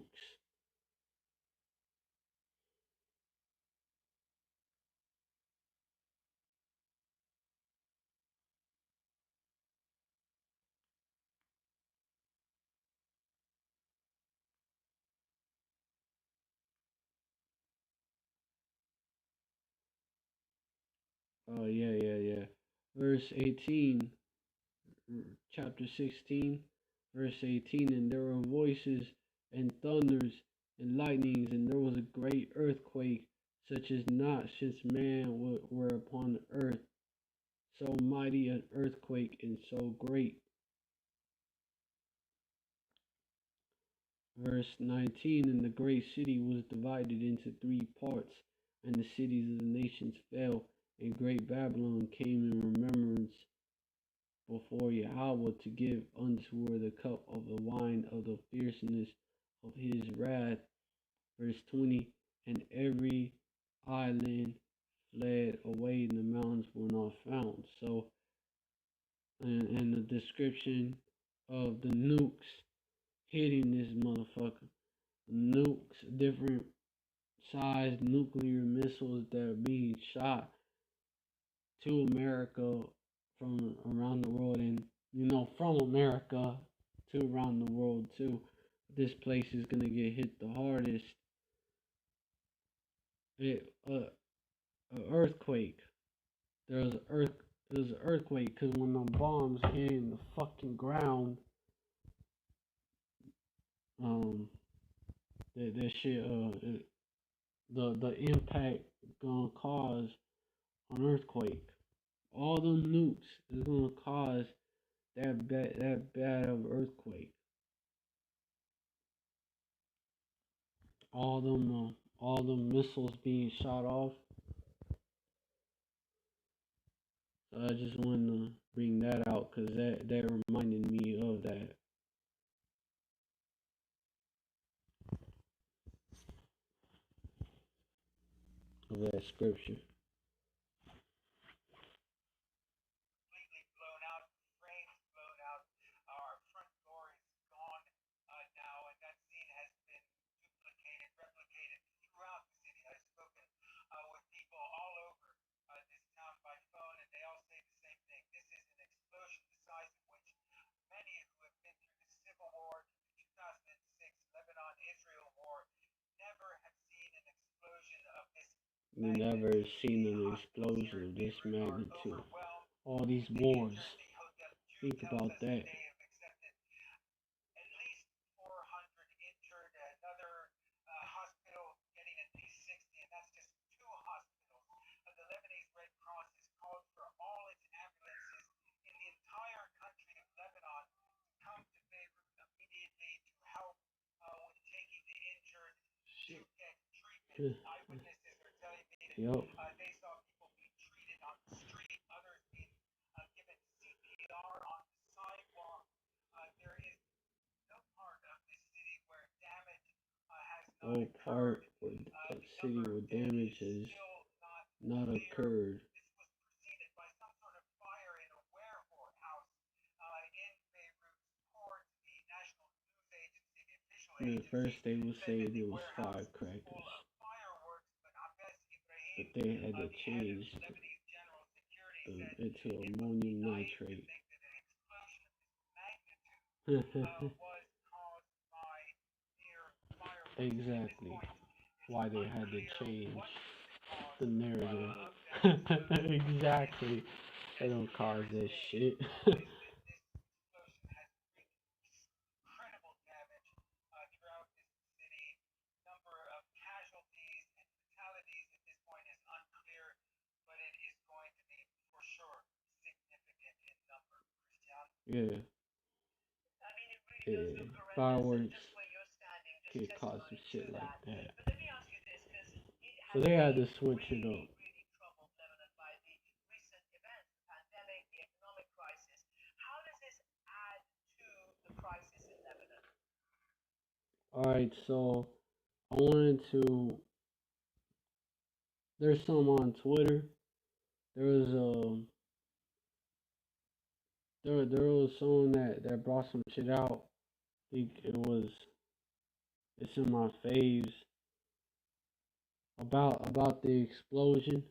Oh, yeah. Verse 18, chapter 16, verse 18. And there were voices and thunders and lightnings, and there was a great earthquake, such as not since man were upon the earth. So mighty an earthquake and so great. Verse 19. And the great city was divided into three parts, and the cities of the nations fell, and great Babylon came in remembrance before Yahweh to give unto her the cup of the wine of the fierceness of his wrath. Verse 20. And every island fled away, and the mountains were not found. So, and the description of the nukes hitting this motherfucker. Nukes, different size nuclear missiles that are being shot to America from around the world, and from America to around the world too. This place is gonna get hit the hardest. An earthquake. There's an earthquake because when the bombs hit in the fucking ground, um, that shit, the impact gonna cause an earthquake. All them nukes is gonna cause that bad of earthquake. All them missiles being shot off. So I just wanted to bring that out because that reminded me of that scripture. We never seen an explosion of this magnitude. All these wars. Think about that. Yup. No part of the city where damage has not occurred. At first they would say it was firecrackers, but they had to change it to ammonium nitrate. Exactly. Why they had to change the narrative. Exactly. They don't cause this shit. Yeah. Yeah. fireworks could cause some shit like that. So they had to switch it up. Alright, so I wanted to. There's some on Twitter. There was there was someone that brought some shit out. I think it's in my faves about the explosion.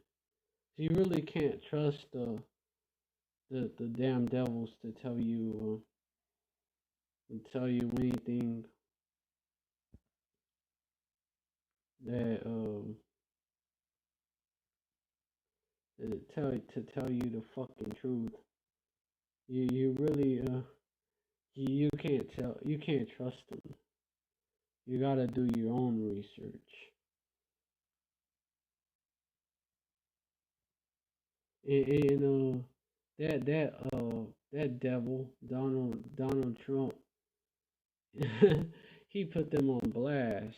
You really can't trust the damn devils to tell you anything that to tell you the fucking truth. You really you can't trust them. You gotta do your own research. And that devil Donald Trump he put them on blast.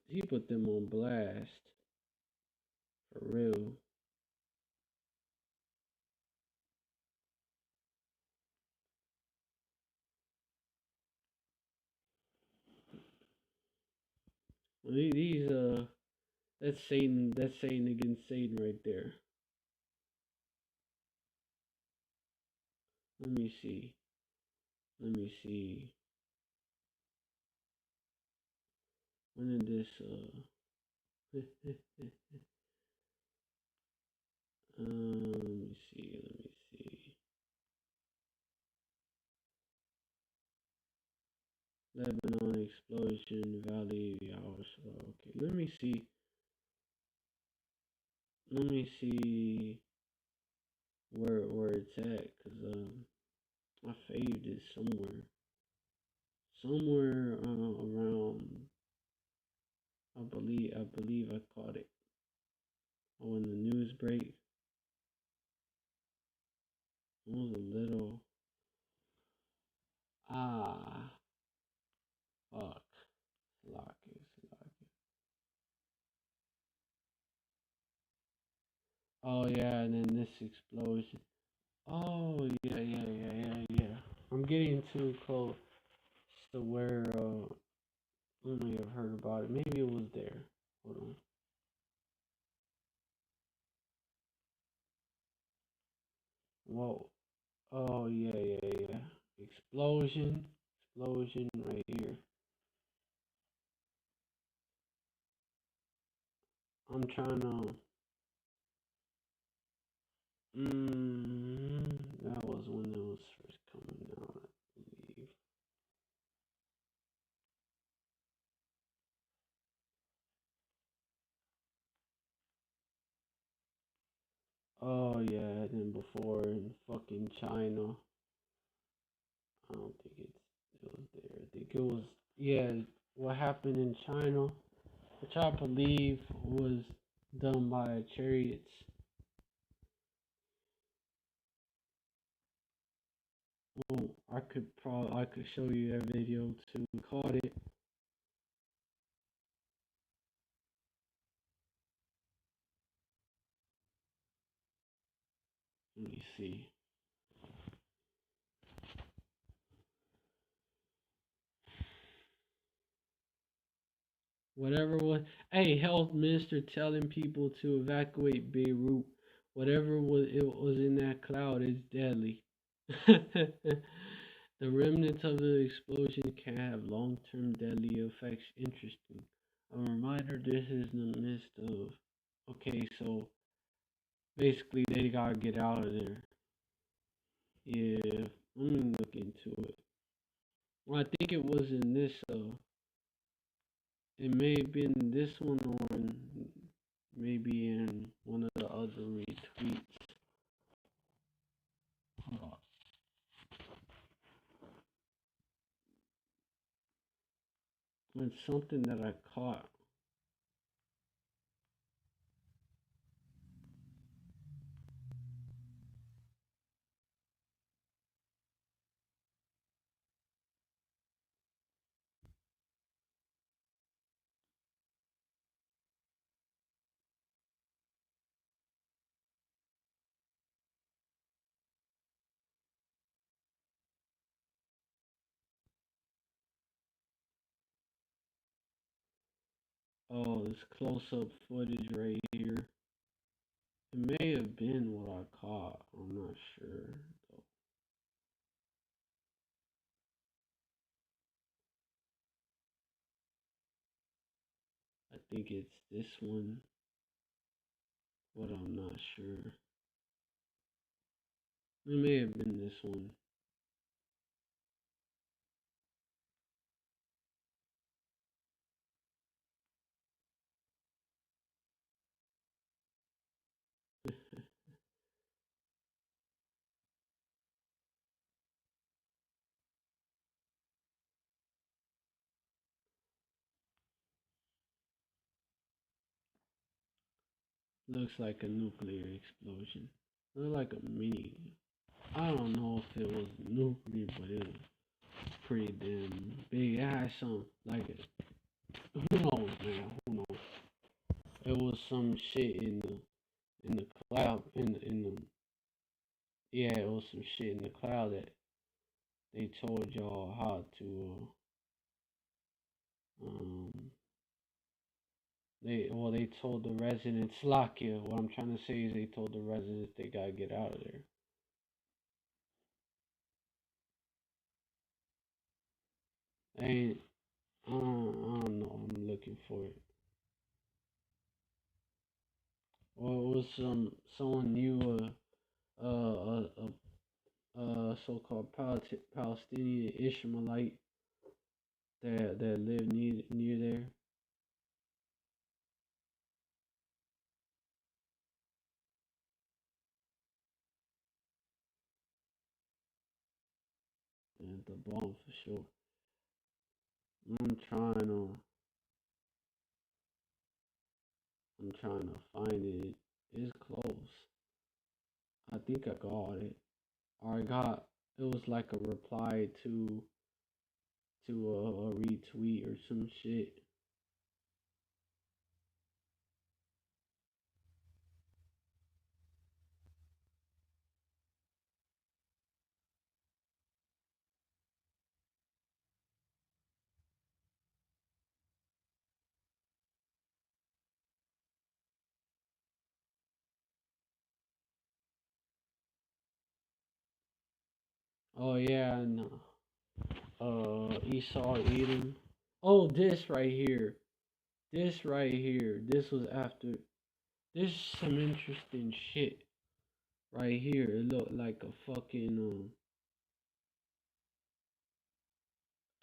He put them on blast for real. These that's Satan against Satan right there. Let me see. Let me see. When did this let me see. Let me see. Lebanon explosion, Valley hours. Okay, let me see. Let me see where it's at, cause I saved it somewhere around. I believe I caught it. Oh, in the news break. It was a little ah fuck. Lock it. Oh yeah, and then this explosion. Oh yeah. I'm getting too close to where I may have heard about it. Maybe it was there. Hold on. Whoa. Oh yeah. Explosion right here. I'm trying to. That was when it was first coming down, I believe. Oh yeah, and then before in fucking China. I don't think it was there. I think it was yeah. What happened in China, which I believe was done by chariots. Oh, I could show you that video too. We caught it. Let me see. Whatever was, hey, health minister telling people to evacuate Beirut. Whatever was in that cloud is deadly. The remnants of the explosion can have long-term deadly effects. Interesting. A reminder: this is in the midst of. Okay, so basically they gotta get out of there. Yeah, let me look into it. Well, I think it was in this. It may have been this one or maybe in one of the other retweets. It's something that I caught. Oh, this close-up footage right here. It may have been what I caught. I'm not sure. I think it's this one, but I'm not sure. It may have been this one. Looks like a nuclear explosion. Look like a mini. I don't know if it was nuclear, but it was pretty damn big. It had some like it. Who knows, man? Who knows? It was some shit in the cloud in the yeah. It was some shit in the cloud that they told y'all how to um they told the residents lock you. What I'm trying to say is they told the residents they gotta get out of there. And I don't know. I'm looking for it. Or it was someone knew a so-called Palestinian Ishmaelite that lived near there. And the bomb for sure. I'm trying to I'm trying to find it. It's close. I think I got it. Or I got it was like a reply to a retweet or some shit. Oh yeah, and Esau Edom. Oh, this right here. This right here. This was after. This is some interesting shit right here. It looked like a fucking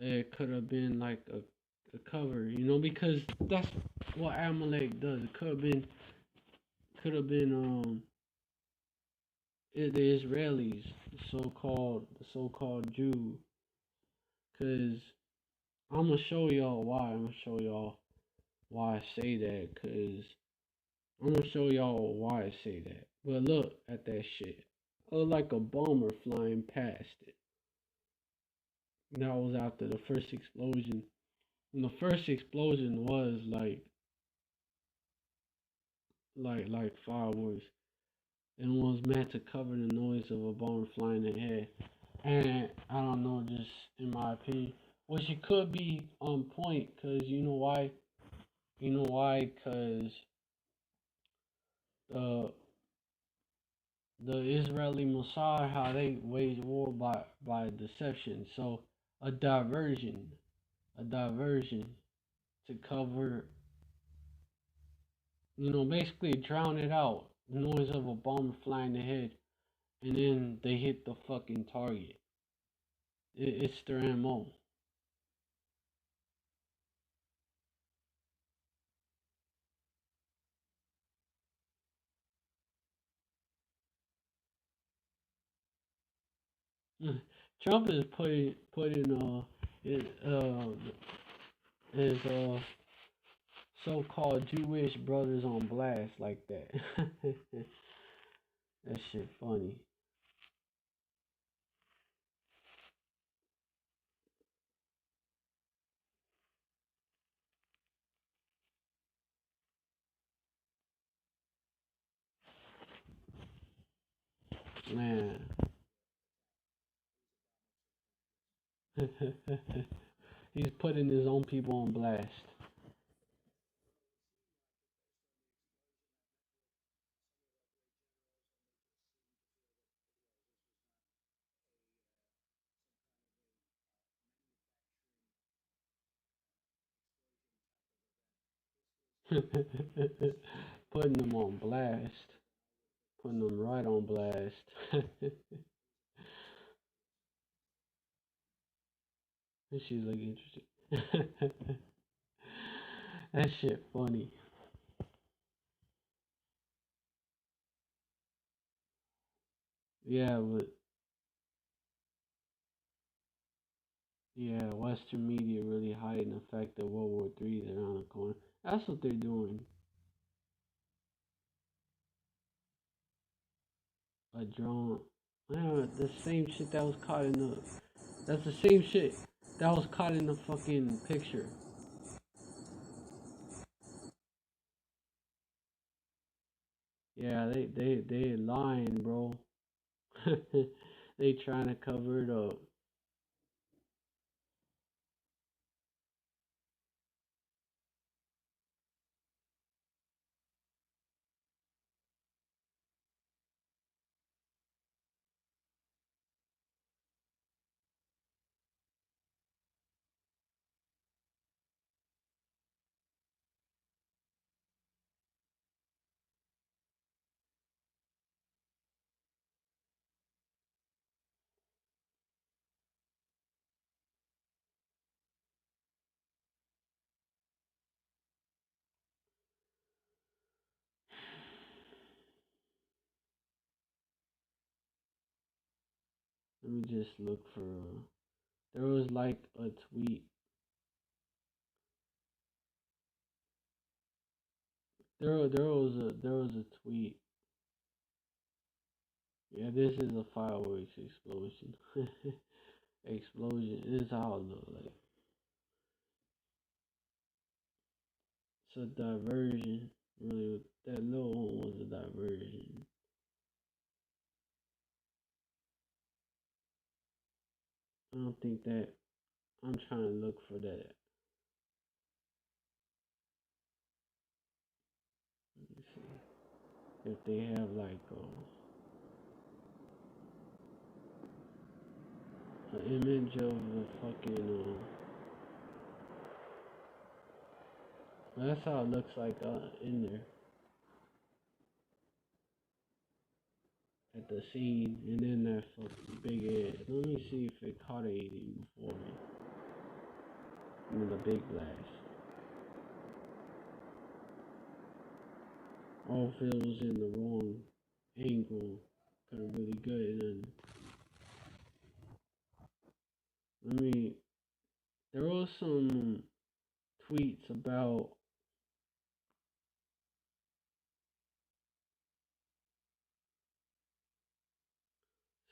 it could have been like a cover, because that's what Amalek does. It could have been the Israelis, the so-called Jew. Cause I'm gonna show y'all why. I'm gonna show y'all why I say that. Cause I'm gonna show y'all why I say that. But look at that shit. It looked like a bomber flying past it. That was after the first explosion. And the first explosion was like fireworks and was meant to cover the noise of a bomb flying ahead. And I don't know, just in my opinion, which it could be on point, cause you know why? You know why? Cause the the Israeli Mossad, how they wage war by deception. So a diversion, a diversion to cover, basically drown it out, the noise of a bomb flying ahead, and then they hit the fucking target. It's their MO. Trump is putting his so-called Jewish brothers on blast like that. That shit funny, man. He's putting his own people on blast. Putting them on blast. Putting them right on blast. This shit look interesting. That shit funny. Yeah, but yeah, Western media really hiding the fact that World War III is around the corner. That's what they're doing. A drone. Yeah, the same shit that was caught in the. That's the same shit that was caught in the fucking picture. Yeah, they lying, bro. They trying to cover it up. Let me just look for. There was like a tweet. There was a tweet. Yeah, this is a fireworks explosion. Explosion. This is how it look like. It's a diversion. Really, that little one was a diversion. I don't think that. I'm trying to look for that. Let me see if they have like an image of the fucking. That's how it looks like in there at the scene, and then that fucking big head. Let me see if it caught anything before me. And then the big blast. All if it was in the wrong angle, could have really good. And let me. There was some tweets about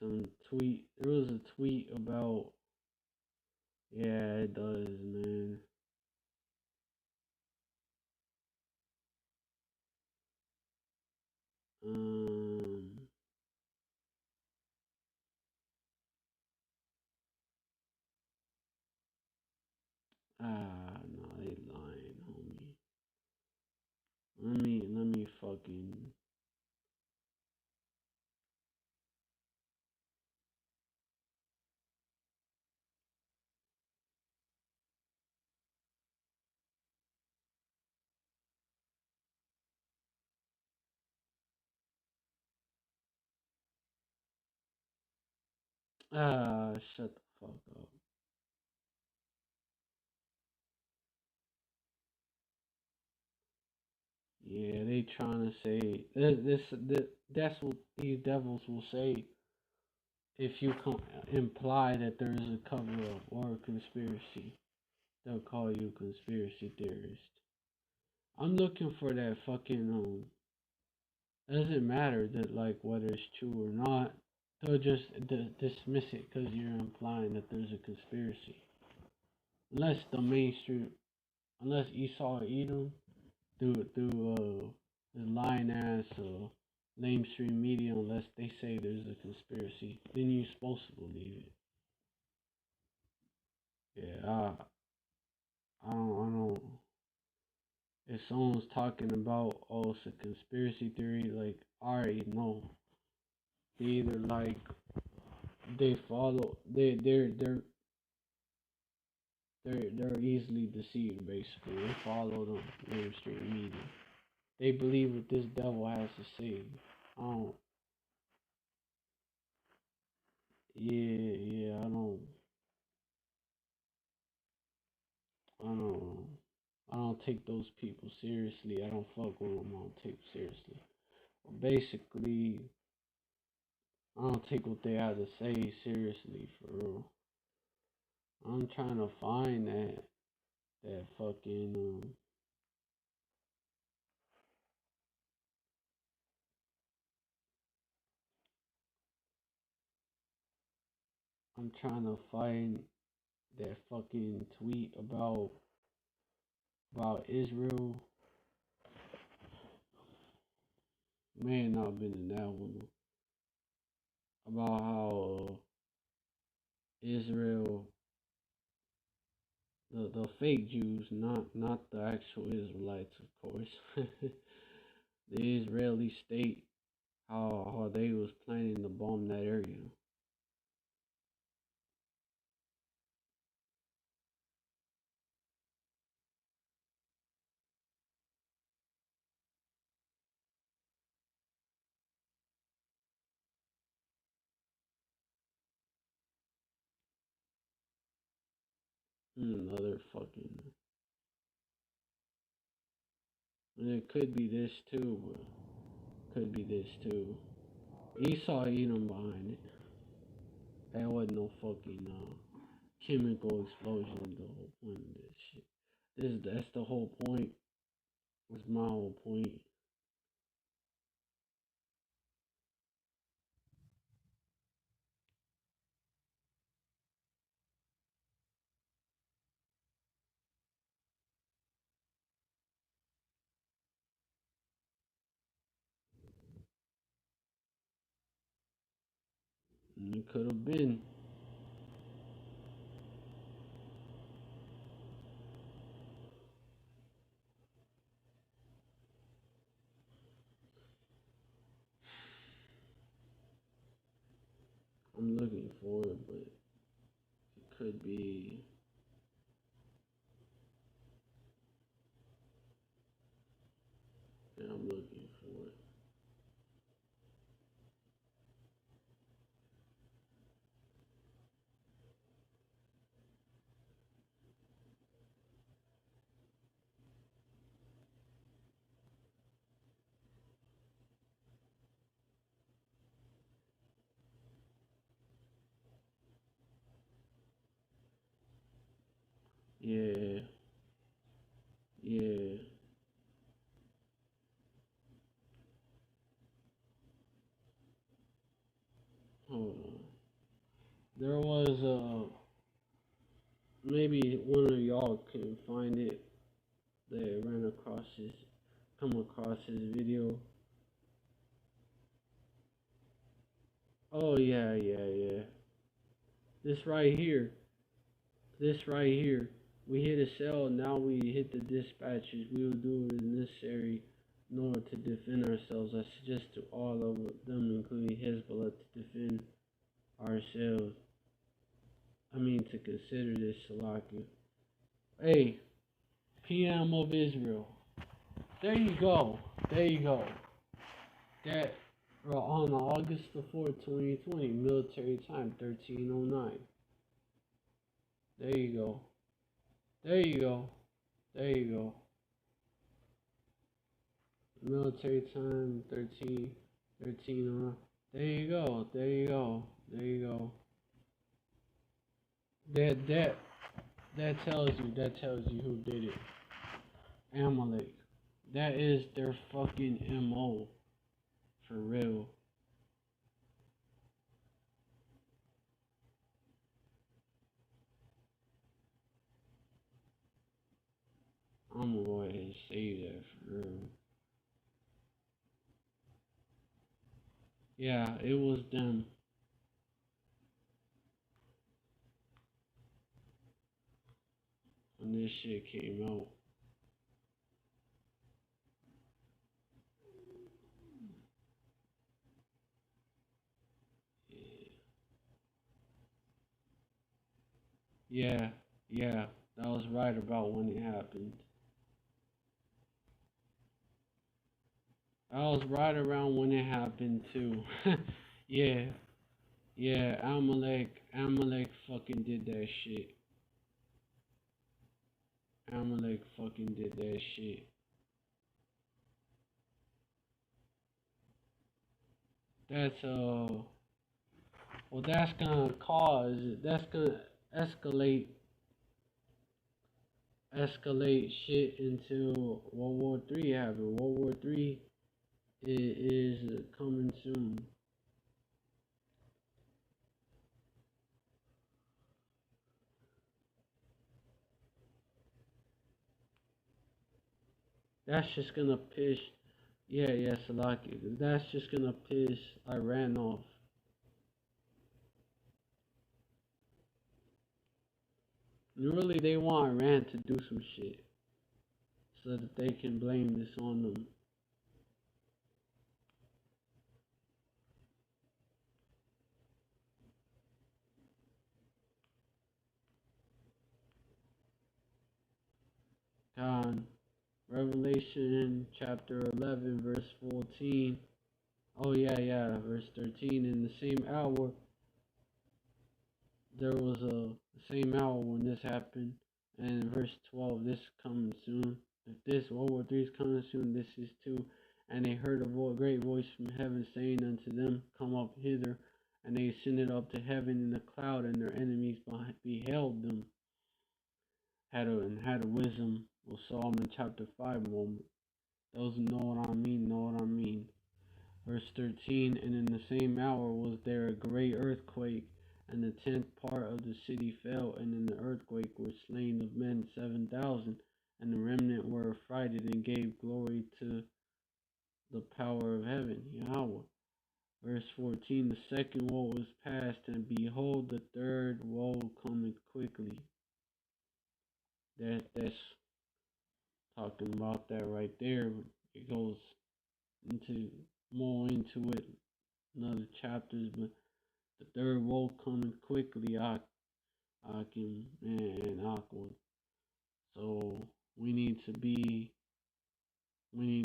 some tweet. There was a tweet about. Yeah, it does, man. Um. No, they lying, homie. Let me fucking. Shut the fuck up. Yeah, they trying to say this. That's what these devils will say if you imply that there is a cover up or a conspiracy. They'll call you a conspiracy theorist. I'm looking for that fucking It doesn't matter that like whether it's true or not. They'll just dismiss it because you're implying that there's a conspiracy. Unless the mainstream, unless Esau or Edom through the lying ass mainstream media, unless they say there's a conspiracy, then you're supposed to believe it. Yeah, I don't. If someone's talking about it's a conspiracy theory, like I already know. They either like they follow they're They're easily deceived. Basically, they follow the mainstream media. They believe what this devil has to say. I don't. Yeah, yeah. I don't. I don't take those people seriously. I don't fuck with them. I don't take them seriously. Basically, I don't take what they have to say seriously for real. I'm trying to find that fucking I'm trying to find that fucking tweet about Israel. Man, I've been in that one about how Israel, the fake Jews, not the actual Israelites, of course. The Israeli state, how they was planning to bomb that area. Another fucking, and it could be this too, but could be this too. Esau Edom behind it. That wasn't no fucking chemical explosion. The whole point of this shit. That's the whole point. That's my whole point. And it could have been. I'm looking for it, but it could be. Yeah, I'm looking for it. Yeah, yeah. Hold on. There was maybe one of y'all can find it. They come across his video. Oh yeah, yeah, yeah. This right here. This right here. We hit a cell, now we hit the dispatchers. We will do what is necessary in order to defend ourselves. I suggest to all of them, including Hezbollah, to defend ourselves. I mean, to consider this Salakia. Hey, PM of Israel. There you go. There you go. That on August the 4th, 2020, military time, 1309. There you go. There you go. There you go. Military time, 13. There you go. There you go. There you go. That that tells you who did it. Amalek. That is their fucking MO. For real. I'm gonna go ahead and say that for real. Yeah, it was them when this shit came out. Yeah, yeah. That was right about when it happened. I was right around when it happened too. Yeah, yeah. Amalek fucking did that shit. Amalek fucking did that shit. That's well, that's gonna escalate shit into World War III happening. World War III is coming soon. That's just gonna piss. Yeah, yeah, Salaki. That's just gonna piss Iran off. And really, they want Iran to do some shit so that they can blame this on them. God, Revelation chapter 11, verse 14. Oh, yeah, yeah, verse 13. In the same hour, there was the same hour when this happened. And verse 12, this coming soon. If this World War III is coming soon, this is too. And they heard a great voice from heaven saying unto them, Come up hither. And they ascended up to heaven in a cloud, and their enemies beheld them. Had a wisdom of Solomon chapter 5 moment. Those who know what I mean, know what I mean. Verse 13, and in the same hour was there a great earthquake, and the 10th part of the city fell, and in the earthquake were slain of men 7,000, and the remnant were affrighted and gave glory to the power of heaven, Yahweh. Verse 14, the second woe was past, and behold, the third woe cometh quickly. That's talking about that right there. It goes into more into it in other chapters, but the third woe coming quickly, Akim and Aqua. So we need to be on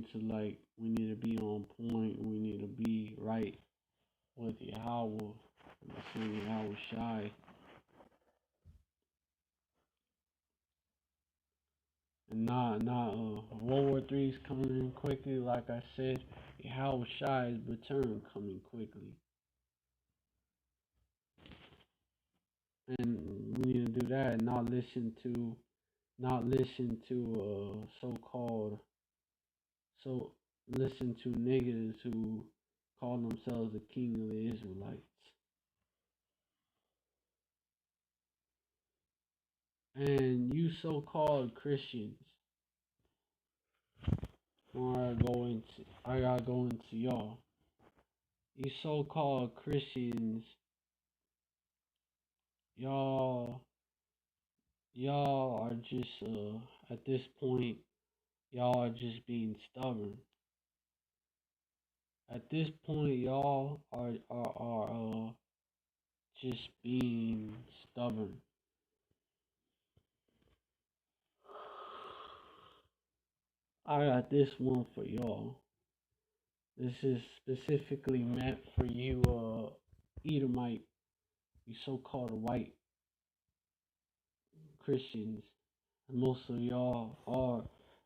point. We need to be right with Yahweh, and Yahweh Shai. And not World War III is coming in quickly, like I said. Yahweh Shai's return coming quickly. And we need to do that and not listen to so-called so listen to niggas who call themselves the king of the Israelites. And you so-called Christians, I gotta go into y'all. You so-called Christians, y'all y'all are just at this point, y'all are just being stubborn. At this point, y'all are just being stubborn. I got this one for y'all. This is specifically meant for you, Edomite, you so-called white Christians. Most of y'all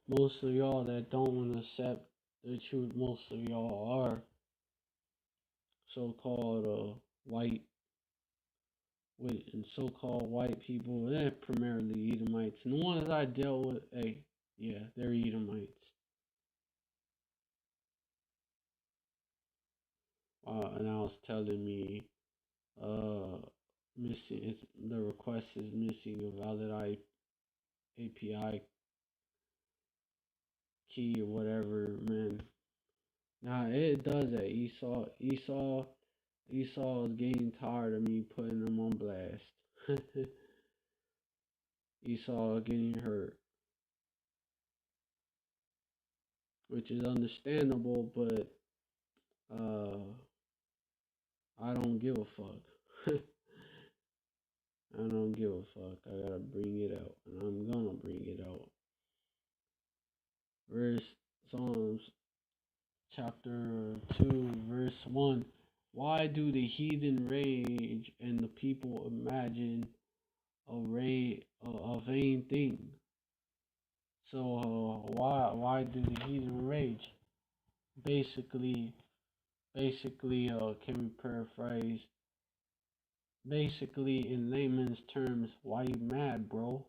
that don't want to accept the truth. Most of y'all are so-called white with and so-called white people. They're primarily Edomites, and the ones I dealt with, hey, yeah, they're Edomites. And I was telling me, the request is missing a valid API key or whatever, man. Nah, it does that. Esau is getting tired of me putting him on blast. Esau getting hurt, which is understandable, but I don't give a fuck. I don't give a fuck. I gotta bring it out, and I'm gonna bring it out. Verse Psalms chapter 2, verse 1. Why do the heathen rage and the people imagine a vain thing? So why do the heathen rage? Basically, can we paraphrase? Basically, in layman's terms, why you mad, bro?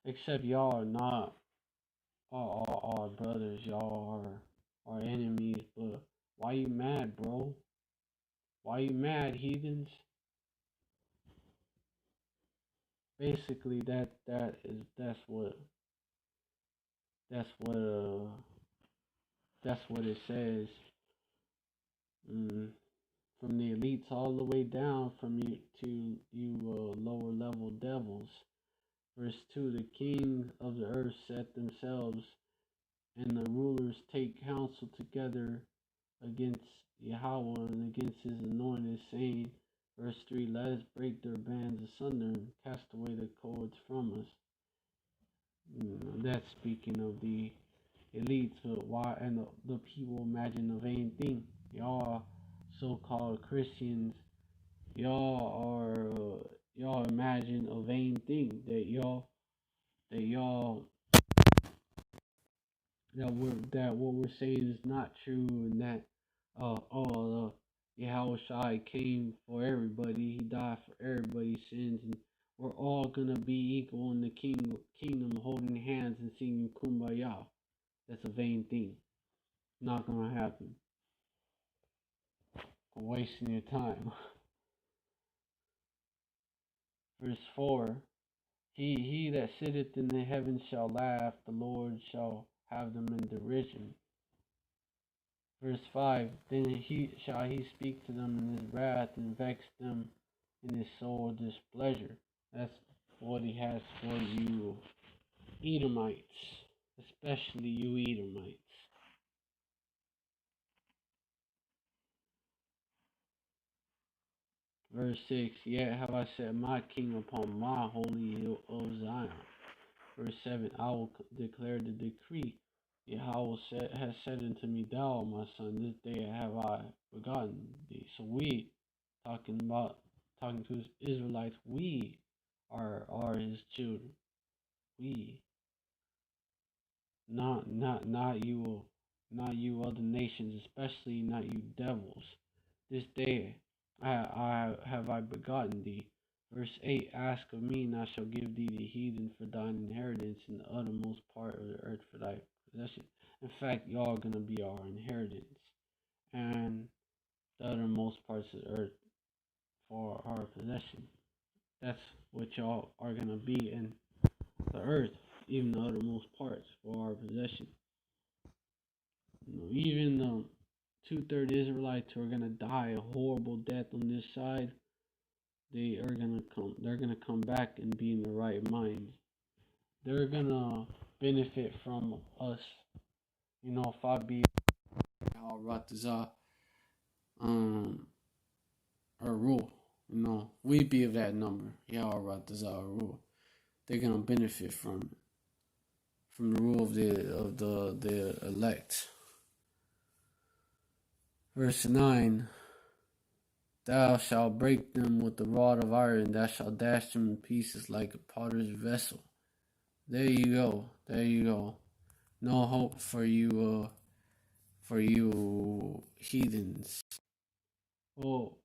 Except y'all are not our brothers, y'all are our enemies. But why you mad, bro? Why you mad, heathens? Basically, that's what that's what it says. Mm, from the elites all the way down from you to you lower level devils. Verse 2, the kings of the earth set themselves, and the rulers take counsel together against Yahweh and against his anointed, saying, verse 3, let us break their bands asunder and cast away the cords from us. That's speaking of the elites, but why and the people imagine a vain thing. Y'all so-called Christians, y'all imagine a vain thing that y'all that what we're saying is not true, and that Yahweh Shai came for everybody. He died for everybody's sins, and we're all gonna be equal in the kingdom, holding hands and singing Kumbaya. That's a vain thing. Not gonna happen. For wasting your time. Verse 4. He that sitteth in the heavens shall laugh, the Lord shall have them in derision. Verse 5, then shall he speak to them in his wrath and vex them in his soul displeasure. That's what he has for you Edomites, especially you Edomites. Verse 6, yet have I set my king upon my holy hill of Zion. Verse 7, I will declare the decree. Yahweh has said unto me, thou, my son, this day have I begotten thee. So we, talking to his Israelites, we are his children. We, not you, not you other nations, especially not you devils. This day I have I begotten thee. Verse 8, ask of me, and I shall give thee the heathen for thine inheritance, and the uttermost part of the earth for thy possession. In fact, y'all are going to be our inheritance, and the uttermost parts of the earth for our possession. That's what y'all are going to be in the earth, even the uttermost parts for our possession. Even the two-thirds Israelites who are going to die a horrible death on this side, they're gonna come back and be in the right mind. They're gonna benefit from us. If I be Al Rataza or rule, we be of that number. Al Rataza or rule. They're gonna benefit from the rule of the elect. Verse 9. Thou shalt break them with the rod of iron, thou shalt dash them in pieces like a potter's vessel. There you go. No hope for you heathens. Well,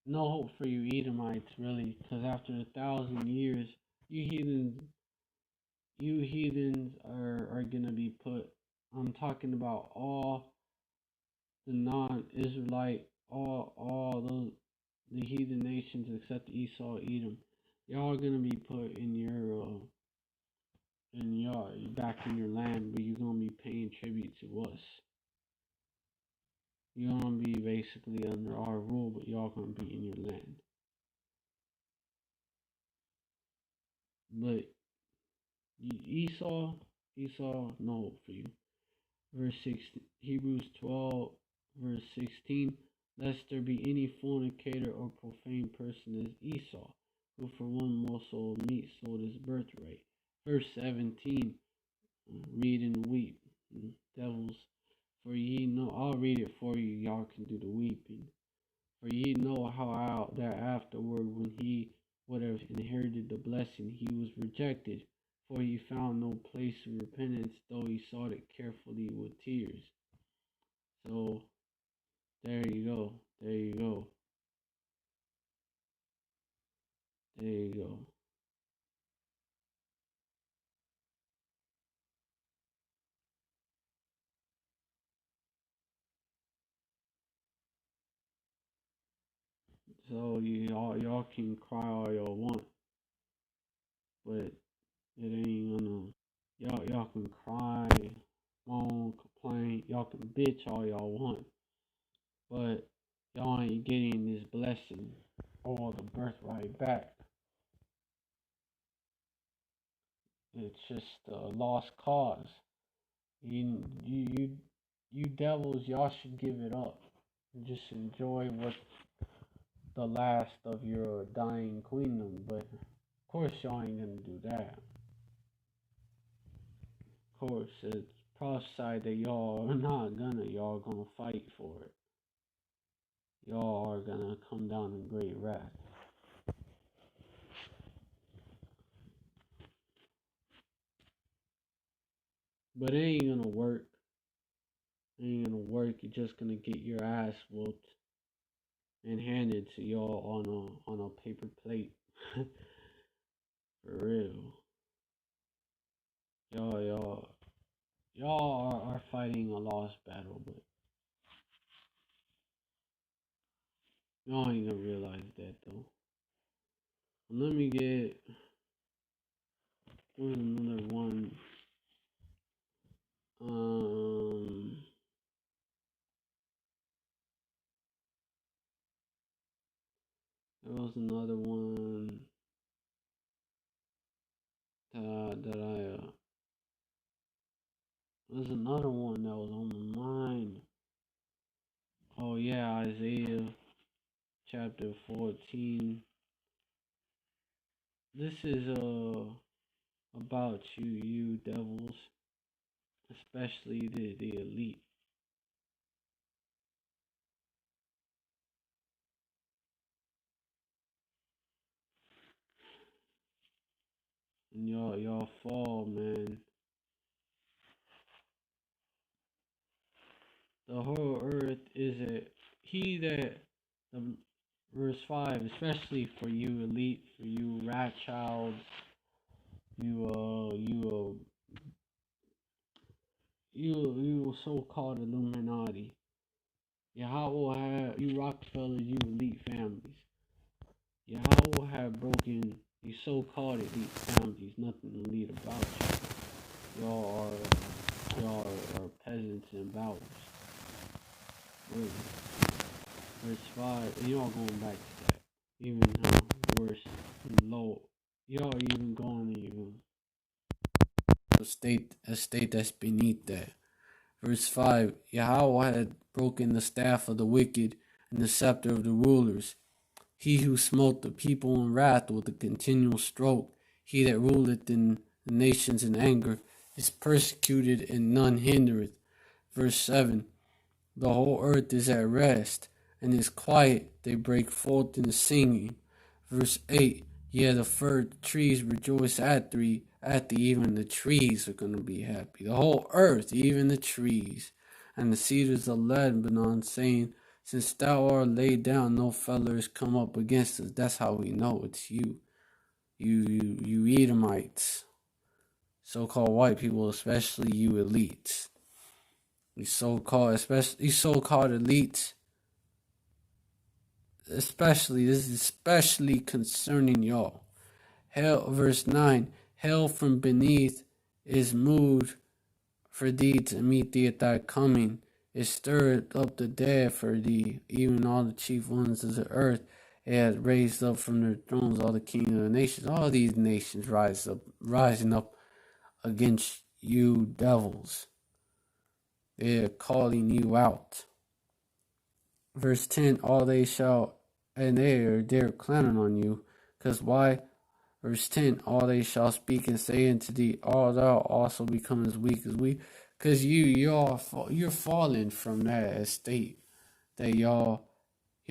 no hope for you Edomites, really, because after 1,000 years, you heathens are gonna be put. I'm talking about all the non-Israelite, all those the heathen nations except Esau, Edom. Y'all are gonna be put in your back in your land, but you're gonna be paying tribute to us. You're gonna be basically under our rule, but y'all gonna be in your land. But Esau, no hope for you. Verse 16, Hebrews 12, verse 16. lest there be any fornicator or profane person as Esau, who for one morsel of meat sold his birthright. Verse 17, read and weep, devils, for ye know, I'll read it for you, y'all can do the weeping. For ye know how out that afterward, when he would have inherited the blessing, he was rejected, for he found no place of repentance, though he sought it carefully with tears. So, there you go, there you go, there you go. So y'all can cry all y'all want, but it ain't gonna. Y'all can cry, moan, complain. Y'all can bitch all y'all want, but y'all ain't getting this blessing or the birthright back. It's just a lost cause. You devils, y'all should give it up. Just enjoy what the last of your dying queendom, but of course y'all ain't gonna do that. Of course, it's prophesied that y'all are not gonna. Y'all gonna fight for it. Y'all are gonna come down in great wrath. But it ain't gonna work. It ain't gonna work. You're just gonna get your ass whooped and handed to y'all on a paper plate. For real. Y'all are fighting a lost battle, but y'all ain't gonna realize that though. Let me get another one. Um, there was another one that I there's another one that was on my mind. Oh yeah, Isaiah chapter 14. This is about you devils, especially the elite. And y'all fall, man. The whole earth is a he that verse 5, especially for you elite, for you rat childs, you so-called Illuminati. Yahweh have you Rockefellers, you elite families. Yahweh have broken these so-called elite families. Nothing elite about you. Y'all are peasants and bowels. Really. Verse 5, and y'all going back to that. Even worse and low. Y'all even going even a state that's beneath that. Verse 5, Yahweh had broken the staff of the wicked and the scepter of the rulers. He who smote the people in wrath with a continual stroke, he that ruleth in the nations in anger, is persecuted and none hindereth. Verse 7, the whole earth is at rest, and is quiet, they break forth in singing. Verse 8, yeah, the fir trees rejoice at thee, even the trees are going to be happy. The whole earth, even the trees, and the cedars of Lebanon, saying, since thou art laid down, no feller has come up against us. That's how we know it's you. You Edomites, so-called white people, especially you elites. These so-called elites, especially, this is especially concerning y'all. Hell, verse 9, hell from beneath is moved for thee to meet thee at thy coming. It stirred up the dead for thee, even all the chief ones of the earth. It has raised up from their thrones all the kings of the nations. All these nations rising up against you devils. They're calling you out. Verse 10, all they shall, and they're clowning on you. Because why? Verse 10, all they shall speak and say unto thee, all thou also become as weak as we. Because you're falling from that estate. That y'all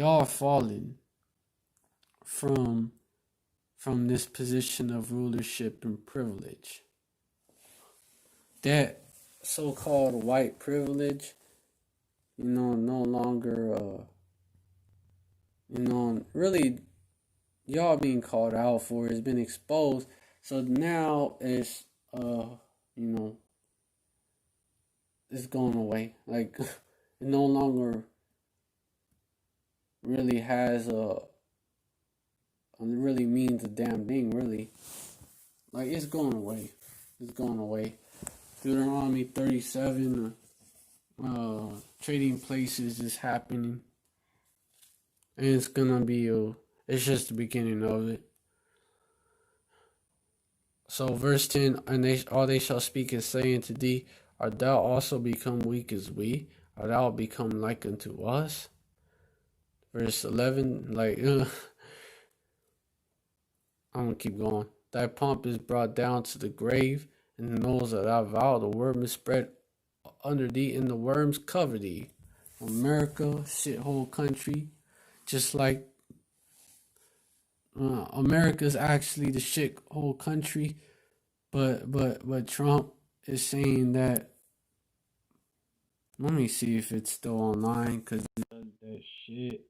are falling from this position of rulership and privilege. That so-called white privilege, no longer, really, y'all being called out for has been exposed. So now it's, it's going away. Like, it no longer really has it really means a damn thing, really. Like, it's going away. It's going away. Deuteronomy 37, trading places is happening. And it's gonna be, it's just the beginning of it. So verse 10, and all they shall speak and say unto thee, art thou also become weak as we? Art thou become like unto us? Verse 11, like, I'm gonna keep going. Thy pomp is brought down to the grave, and the nose of thy vow, the worm is spread under thee, and the worms cover thee. America, shithole country, just like America's actually the shithole country, but Trump is saying that. Let me see if it's still online, cause it does that shit.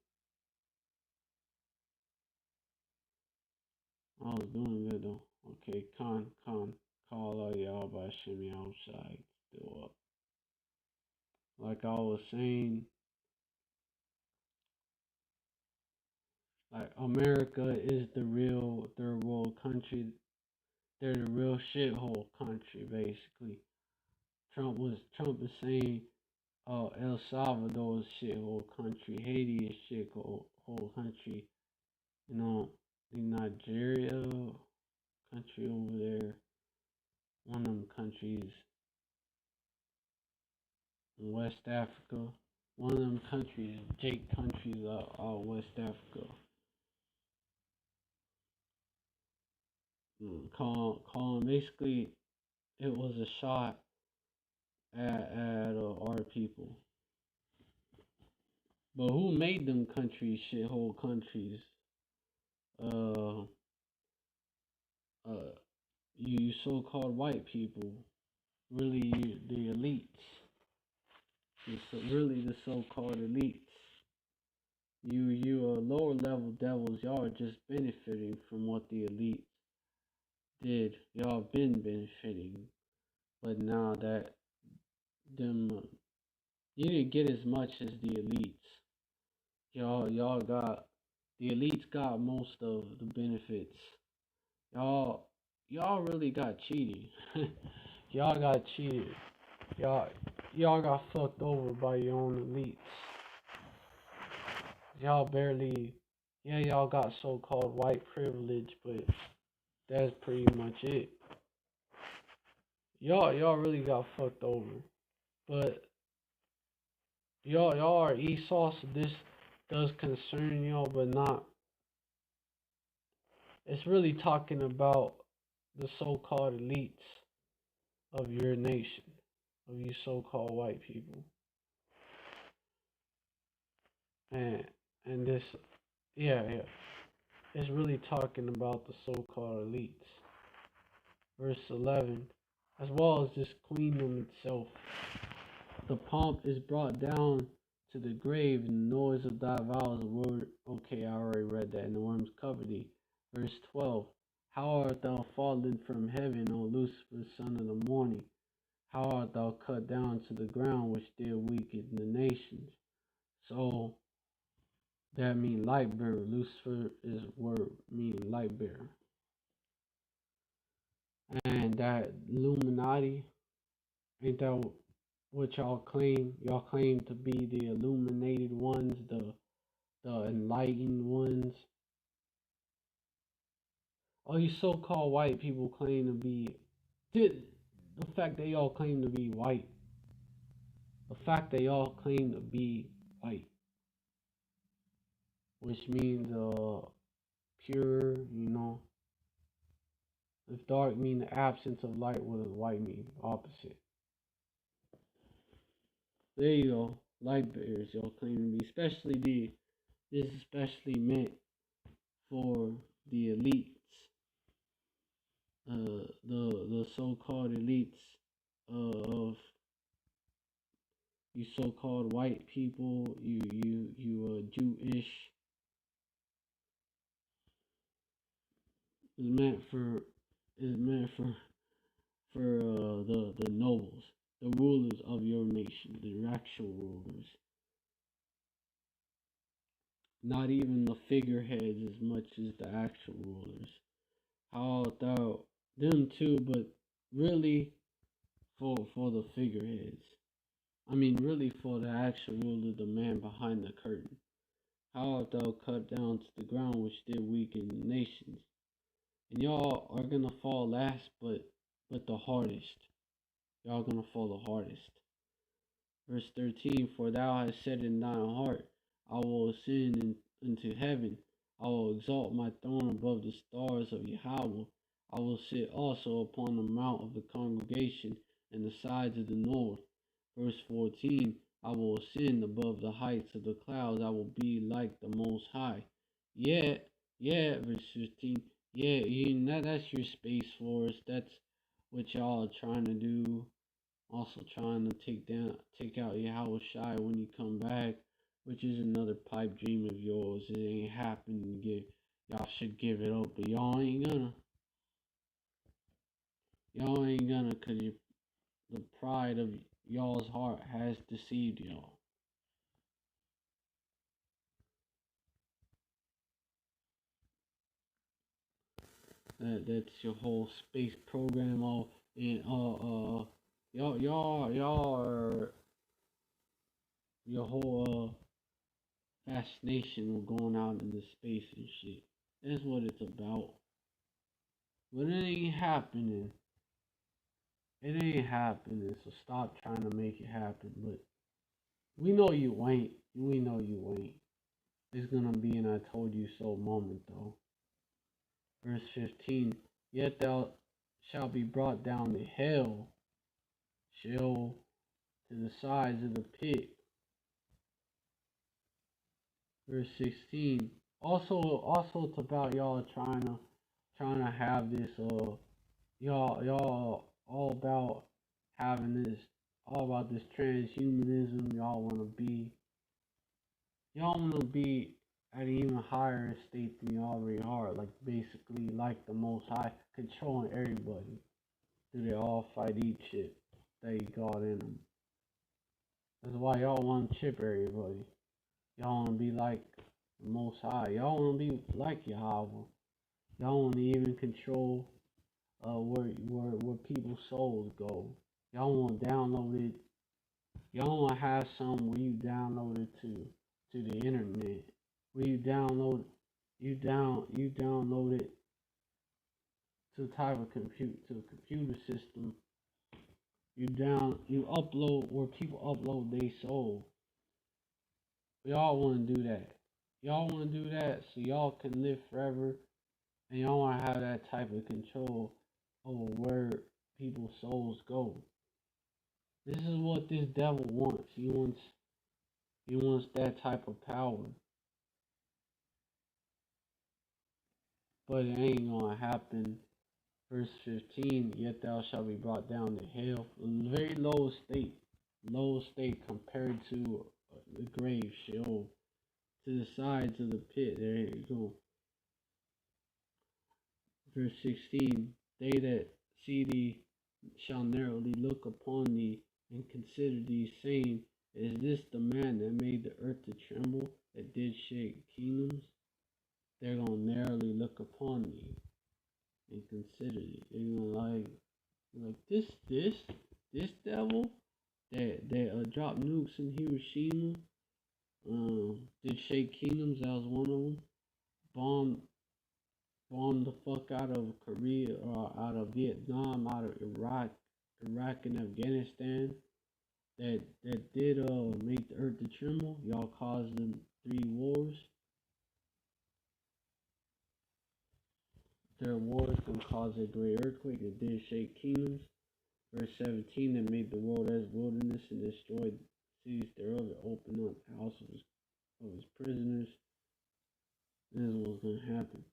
I was doing good though. Okay, call all y'all by shimmy outside. Still up. Like I was saying, like America is the real third world country. They're the real shithole country, basically. Trump is saying, oh, El Salvador is shithole country, Haiti is shithole country. The Nigeria country over there, one of them countries in West Africa. One of them countries, Jake countries out West Africa. Calling basically, it was a shot at our people. But who made them countries shithole countries? Uh, you so-called white people, really the elites. It's really the so-called elites. You lower level devils, y'all are just benefiting from what the elites did. Y'all been benefiting, but now that them, you didn't get as much as the elites. Y'all got the elites got most of the benefits. Y'all y'all really got cheated. Y'all got cheated. Y'all y'all got fucked over by your own elites. Y'all barely, yeah, y'all got so-called white privilege, but that's pretty much it. Y'all really got fucked over. But y'all are Esau, so this does concern y'all, but not. It's really talking about the so-called elites of your nation, of you so-called white people, and this, yeah, it's really talking about the so-called elites. Verse 11, as well as this queendom itself. The pomp is brought down to the grave, and the noise of thy vows, the word. Okay, I already read that. And the worms cover thee. Verse 12. How art thou fallen from heaven, O Lucifer, son of the morning? How art thou cut down to the ground, which did weaken the nations? So that means light bearer. Lucifer is word meaning light bearer. And that Illuminati, ain't that what y'all claim? Y'all claim to be the illuminated ones, the enlightened ones. All you so-called white people claim to be the fact they all claim to be white. The fact they all claim to be white. which means pure, you know. If dark mean the absence of light, what does white mean? Opposite. There you go. Light bearers, y'all claim to be. This is especially meant for the elites, the so-called elites of you so-called white people, you Jewish. Is meant for the nobles, the rulers of your nation, the actual rulers. Not even the figureheads as much as the actual rulers. How thou them too, but really for the figureheads. I mean, really for the actual ruler, the man behind the curtain. How art thou cut down to the ground, which did weaken nations? And y'all are gonna fall last, but the hardest. Y'all gonna fall the hardest. Verse 13, for thou hast said in thine heart, I will ascend into heaven. I will exalt my throne above the stars of Yahweh. I will sit also upon the mount of the congregation and the sides of the north. Verse 14, I will ascend above the heights of the clouds. I will be like the Most High. Verse 15, that's your Space Force. That's what y'all are trying to do. Also trying to take out Yahweh Shai when you come back, which is another pipe dream of yours. It ain't happening. Y'all should give it up, but y'all ain't gonna. Y'all ain't gonna, cause the pride of y'all's heart has deceived y'all. That's your whole space program. All and y'all are your whole fascination with going out into space and shit. That's what it's about. But it ain't happening. It ain't happening. So stop trying to make it happen. But we know you ain't. We know you ain't. It's gonna be an I told you so moment though. Verse 15. Yet thou shalt be brought down to hell, shall to the sides of the pit. Verse 16. Also it's about y'all trying to have this y'all all about having this all about this transhumanism. Y'all wanna be at an even higher state than you already are, like basically like the Most High controlling everybody. Do they all fight each shit they got in them? That's why y'all want to chip everybody. Y'all want to be like the Most High. Y'all want to be like Yahweh. Y'all want to even control where people's souls go. Y'all want to download it. Y'all want to have some where you download it to the internet. Where you download it to a type of a computer system. You upload where people upload their soul. Y'all want to do that. Y'all want to do that so y'all can live forever, and y'all want to have that type of control over where people's souls go. This is what this devil wants. He wants that type of power. But it ain't gonna happen. Verse 15, yet thou shalt be brought down to hell. Very low state compared to the grave, Sheol, to the sides of the pit. There you go. Verse 16, they that see thee shall narrowly look upon thee and consider thee, saying, is this the man that made the earth to tremble, that did shake kingdoms? They're gonna narrowly look upon thee and consider thee. They're gonna like this devil that dropped nukes in Hiroshima, did shake kingdoms. That was one of them. Bombed the fuck out of Korea or out of Vietnam, out of Iraq, and Afghanistan. That did make the earth to tremble. Y'all caused them 3 wars. Their wars can cause a great earthquake and did shake kingdoms. Verse 17, that made the world as wilderness and destroyed cities thereof, and opened up the house of his prisoners. This is what's going to happen.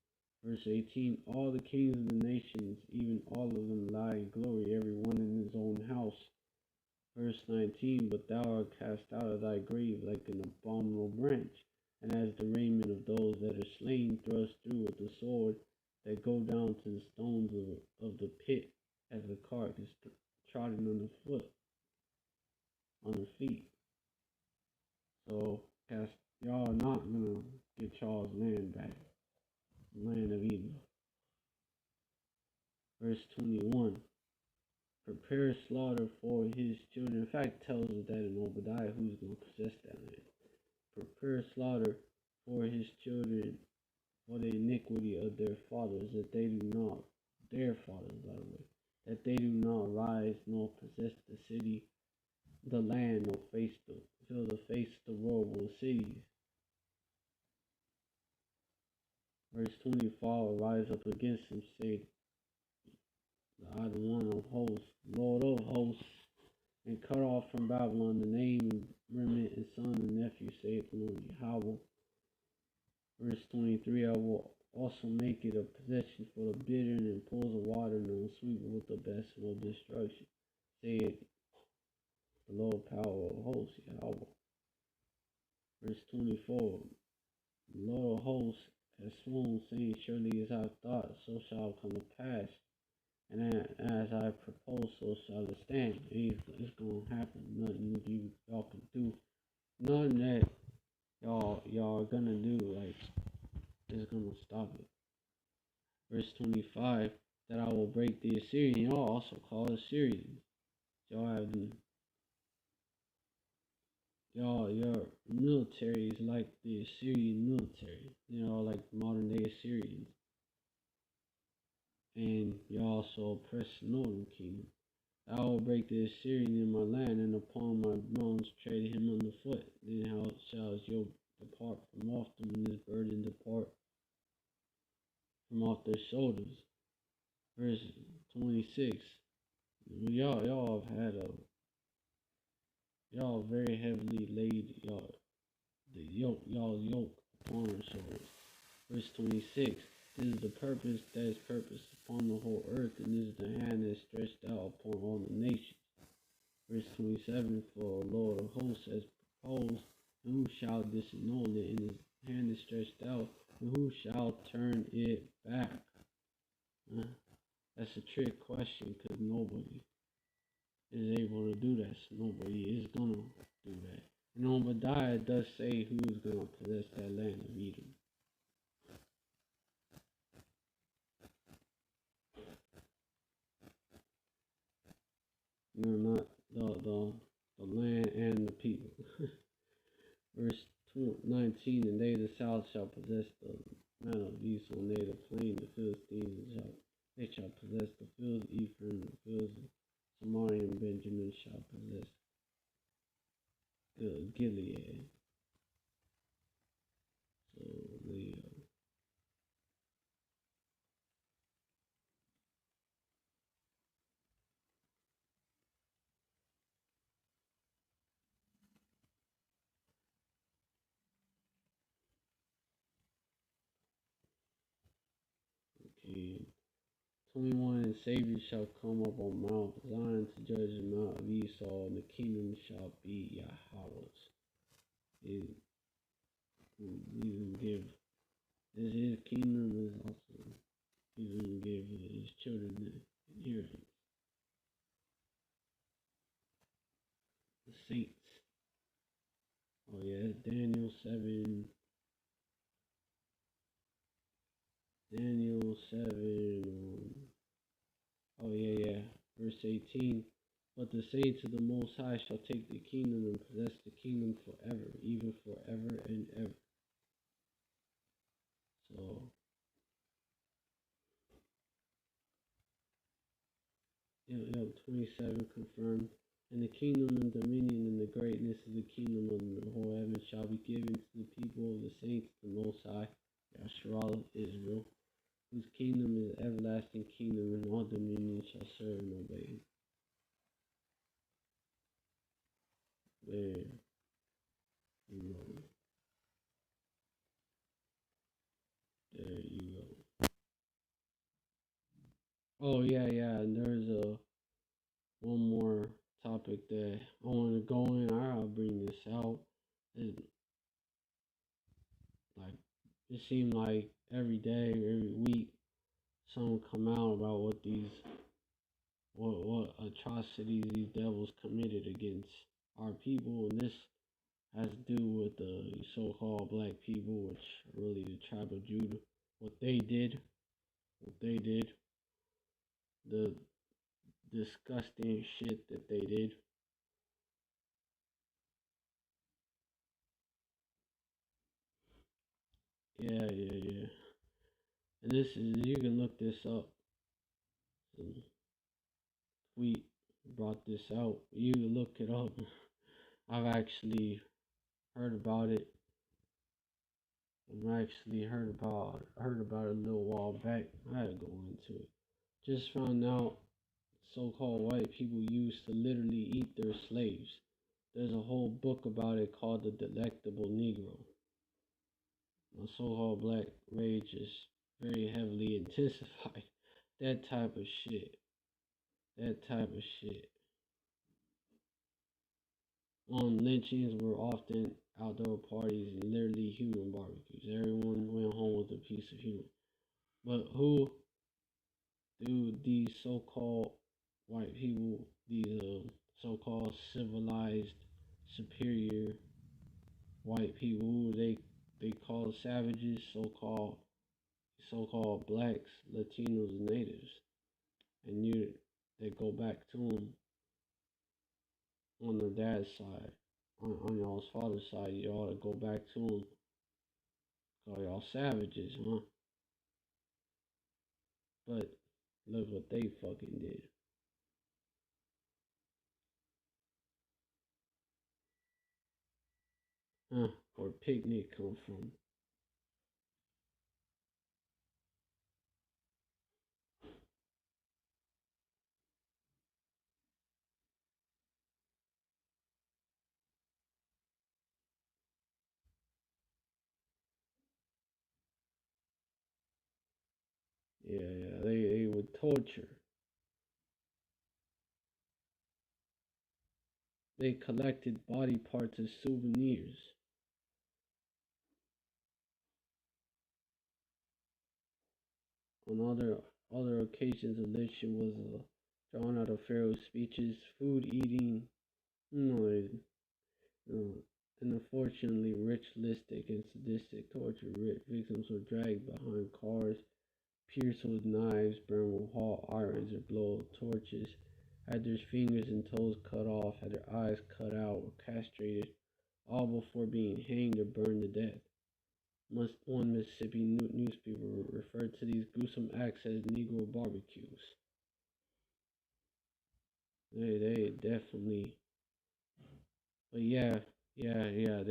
Verse 18, all the kings of the nations, even all of them lie in glory, every one in his own house. Verse 19, but thou art cast out of thy grave like an abominable branch, and as the raiment of those that are slain, thrust through with the sword, that go down to the stones of the pit, as a cart is trodden on the feet. So, y'all are not going to get y'all's land back, the land of Eden. Verse 21, prepare slaughter for his children. In fact, tells us that in Obadiah who's going to possess that land. Prepare slaughter for his children for the iniquity of their fathers, that they do not, their fathers, by the way, that they do not rise nor possess the city, the land, nor fill the face of the world with cities. Verse 24, rise up against him, say, I, the one of hosts, Lord of hosts, and cut off from Babylon the name and remnant and son and nephew, saith the Lord Yahweh. Verse 23, I will also make it a possession for the bitter and pools of water, and will sweep it with the best of destruction, saith the Lord power of hosts, Yahweh. Verse 24, the Lord of hosts has sworn, saying, surely as I thought, so shall it come to pass. And as I propose, so shall it stand. It's going to happen. Nothing y'all can do. Nothing that y'all are going to do, like, is going to stop it. Verse 25, that I will break the Assyrian. Y'all also call Assyrians. Your military is like the Assyrian military. Like modern day Assyrians. And you also oppress the northern kingdom. I will break the Assyrian in my land, and upon my bones tread him underfoot. Then how shall his yoke depart from off them, and his burden depart from off their shoulders. Verse 26. Y'all have had y'all very heavily laid y'all yoke upon our shoulders. Verse 26. This is the purpose that is purposed upon the whole earth, and this is the hand that is stretched out upon all the nations. Verse 27, for the Lord of hosts has proposed, and who shall disannul it? And his hand is stretched out, and who shall turn it back? That's a trick question, because nobody is able to do that. So nobody is going to do that. And Obadiah does say who is going to possess that land of Edom. Not the land and the people. Verse 19, and they of the south shall possess the mount of east, and they of the plain, the Philistines they shall possess the fields, Ephraim, the fields of Samaria, and Benjamin shall possess Gilead. So okay. 21, and Savior shall come up on Mount Zion to judge the Mount of Esau, and the kingdom shall be Yahweh's. Even give his kingdom is also even give his children the inheritance. The saints. Oh yeah, Daniel 7. Oh yeah. Verse 18. But the saints of the Most High shall take the kingdom and possess the kingdom forever, even forever and ever. So, 27 confirmed. And the kingdom and dominion and the greatness of the kingdom of the whole heaven shall be given to the people of the saints, the Most High, Yasharallah, Israel. whose kingdom is everlasting kingdom, and all dominions shall serve and obey him. There you go. There you go. Oh yeah, yeah. And there's one more topic that I want to go in. I'll bring this out. It, like it seemed like every day, every week, something come out about what atrocities these devils committed against our people, and this has to do with the so-called black people, which are really the tribe of Judah. What they did, what they did, the disgusting shit that they did. Yeah, yeah, yeah. And this is, you can look this up. Some tweet brought this out. You can look it up. I've actually heard about it. I've actually heard about it a little while back. I had to go into it. Just found out so-called white people used to literally eat their slaves. There's a whole book about it called The Delectable Negro. The so-called black rage is very heavily intensified. That type of shit. That type of shit. Lynchings were often outdoor parties and literally human barbecues. Everyone went home with a piece of human. But who do these so-called white people, these so-called civilized, superior white people, who they call savages, so-called blacks, Latinos, and natives, and they go back to them on their dad's side, on y'all's father's side, y'all to go back to them, call y'all savages, huh? But look what they fucking did. Huh? Where picnic come from? Yeah, yeah, they would torture. They collected body parts as souvenirs. On other occasions, a literature was drawn out of Pharaoh's speeches, food eating, and unfortunately ritualistic and sadistic torture. Victims were dragged behind cars, pierced with knives, burned with hot irons or blow torches, had their fingers and toes cut off, had their eyes cut out or castrated, all before being hanged or burned to death. One Mississippi newspaper referred to these gruesome acts as Negro barbecues. They definitely, but yeah, yeah,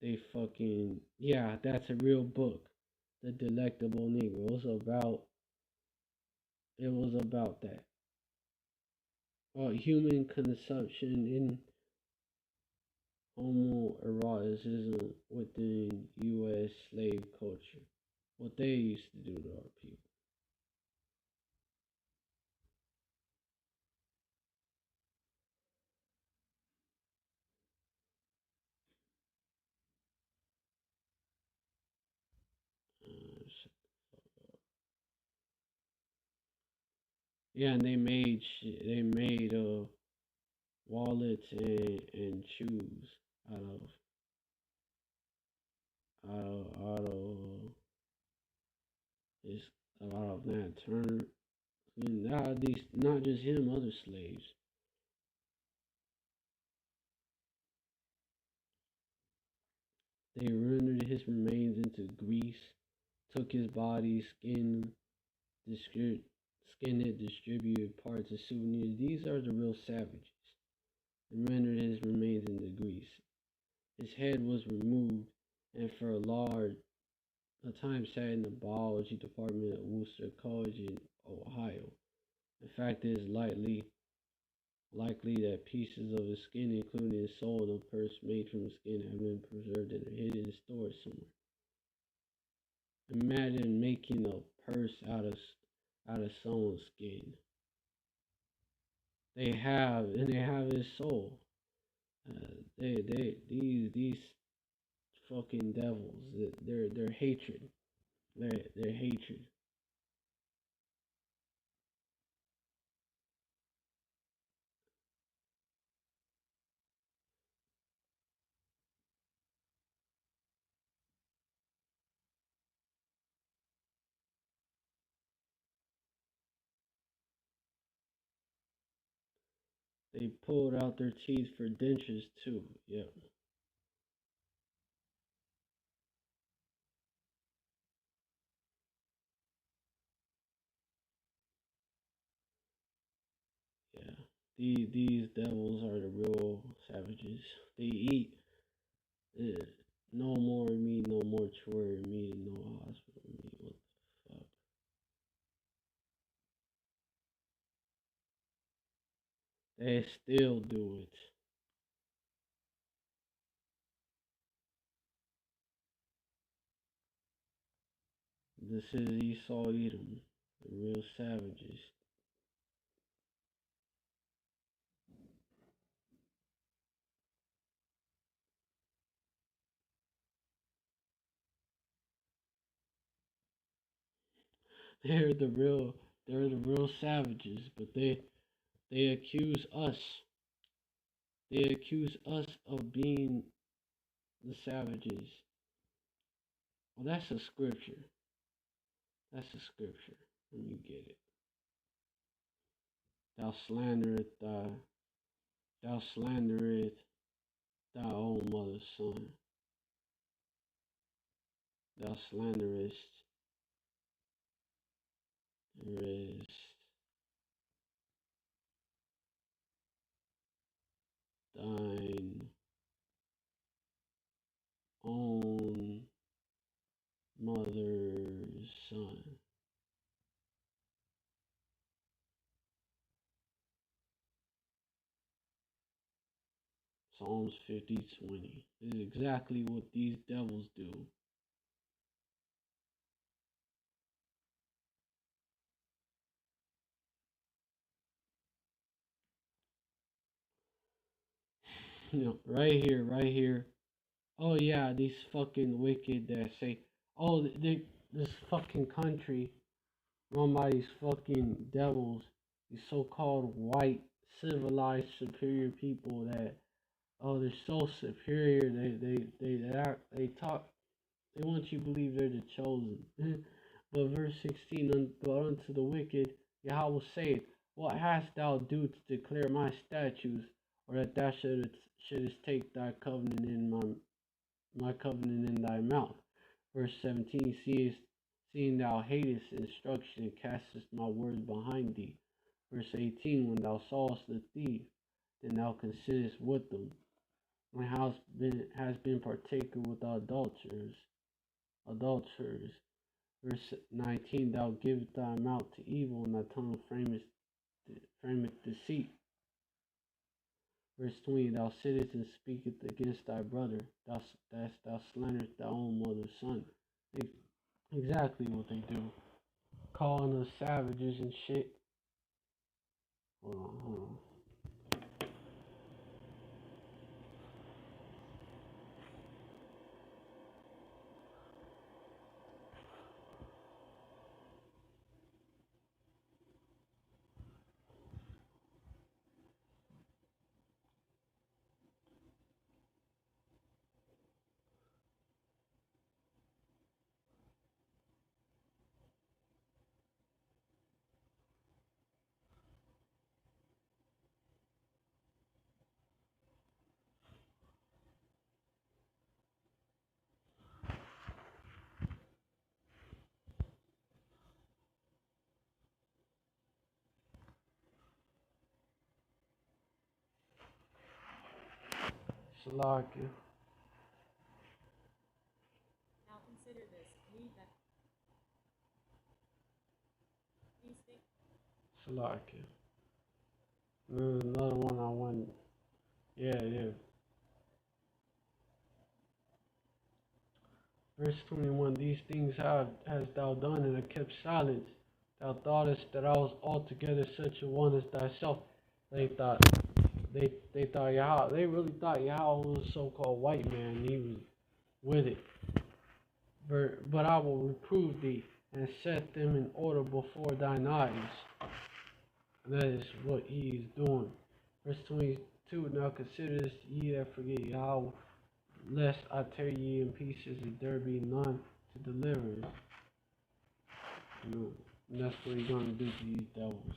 they fucking, yeah, that's a real book. The Delectable Negro. It was about that. Human consumption in homoeroticism within U.S. slave culture. What they used to do to our people. Uh, yeah, and they made wallets and shoes out of this out of Nat Turner. And these not just him, other slaves. They rendered his remains into grease, took his body, skinned it, distributed parts as souvenirs. These are the real savages. And rendered his remains into grease. His head was removed, and for a large a time sat in the biology department at Worcester College in Ohio. The fact is likely that pieces of the skin, including the sole of the purse made from the skin, have been preserved and are hidden and stored somewhere. Imagine making a purse out of someone's skin. They have his soul. These fucking devils. Their hatred. Their hatred. They pulled out their teeth for dentures too. Yep. Yeah. These devils are the real savages. They eat uh, no more meat, no mortuary meat, and no hospital meat. What the fuck? They still do it. This is Esau Edom, the real savages. They're the real they're the real savages, but they accuse us. They accuse us of being the savages. Well, that's a scripture. That's a scripture. Let me get it. Thou slandereth thou slandereth thy own mother's son. Thou slanderest thine own mother's son. Psalms 50:20. This is exactly what these devils do. Right here. Oh yeah, these fucking wicked that say, oh, this fucking country run by these fucking devils, these so-called white, civilized, superior people that, oh, they're so superior. They talk. They want you to believe they're the chosen. But verse 16, but unto the wicked, Yahweh saith, what hast thou do to declare my statutes, or that thou shouldest take thy covenant in my covenant in thy mouth? Verse 17, seeing thou hatest instruction and castest my words behind thee. Verse 18, when thou sawest the thief, then thou consentest with them, and has been partaker with adulterers. Verse 19, thou givest thy mouth to evil, and thy tongue frameth deceit. Verse 20, thou sittest and speakest against thy brother, thou slanderest thy own mother's son. Exactly what they do. Calling us savages and shit. Hold on. Salakia. Salaki. There's another one I want. Yeah, yeah. Verse 21, these things hast thou done, and have kept silence. Thou thoughtest that I was altogether such a one as thyself. They thought, they thought Yahweh, they really thought Yahweh was a so-called white man, and he was with it. But I will reprove thee, and set them in order before thine eyes. And that is what he is doing. Verse 22, now consider this, ye that forget Yahweh, lest I tear ye in pieces, and there be none to deliver it. You know, and that's what he's going to do to these devils.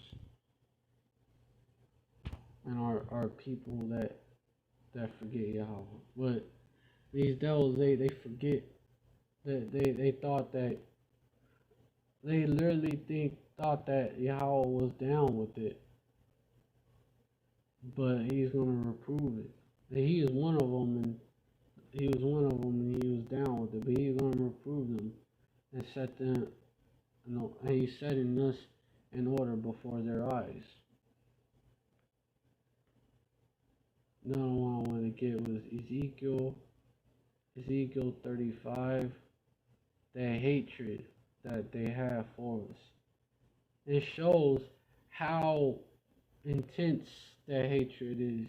And our people that forget Yahweh. But these devils, they forget that they thought that, they literally thought that Yahweh was down with it. But he's going to reprove it. That he is one of them, and he was one of them, and he was down with it. But he's going to reprove them and set them, and he's setting us in order before their eyes. Another one I want to get was Ezekiel 35, that hatred that they have for us. It shows how intense that hatred is.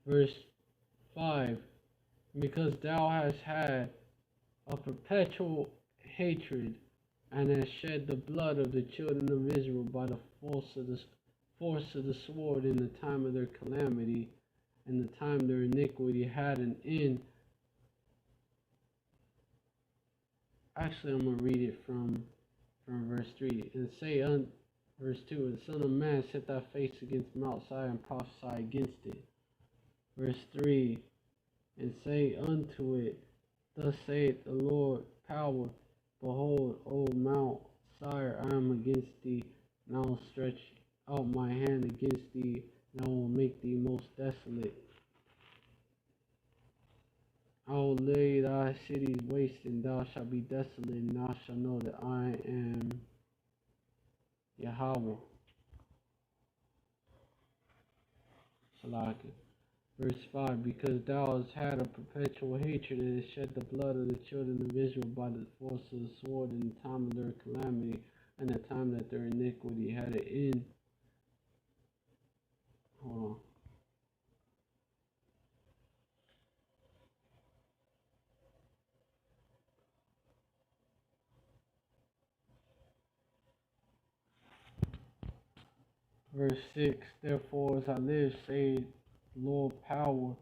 Verse 5, because thou hast had a perpetual hatred, and hast shed the blood of the children of Israel by the force of the sword in the time of their calamity, and the time their iniquity had an end. Actually, I'm going to read it from verse 3. And say, verse 2, and son of man, set thy face against Mount Sinai and prophesy against it. Verse 3, and say unto it, thus saith the Lord power, behold, O Mount Sire, I am against thee, and I will stretch out my hand against thee, and I will make thee most desolate. I will lay thy cities waste, and thou shalt be desolate, and thou shalt know that I am Yahweh. Salaka. Verse 5, because thou hast had a perpetual hatred, and hast shed the blood of the children of Israel by the force of the sword in the time of their calamity, and the time that their iniquity had an end. Hold on. Verse 6, therefore as I live, saith Lord power,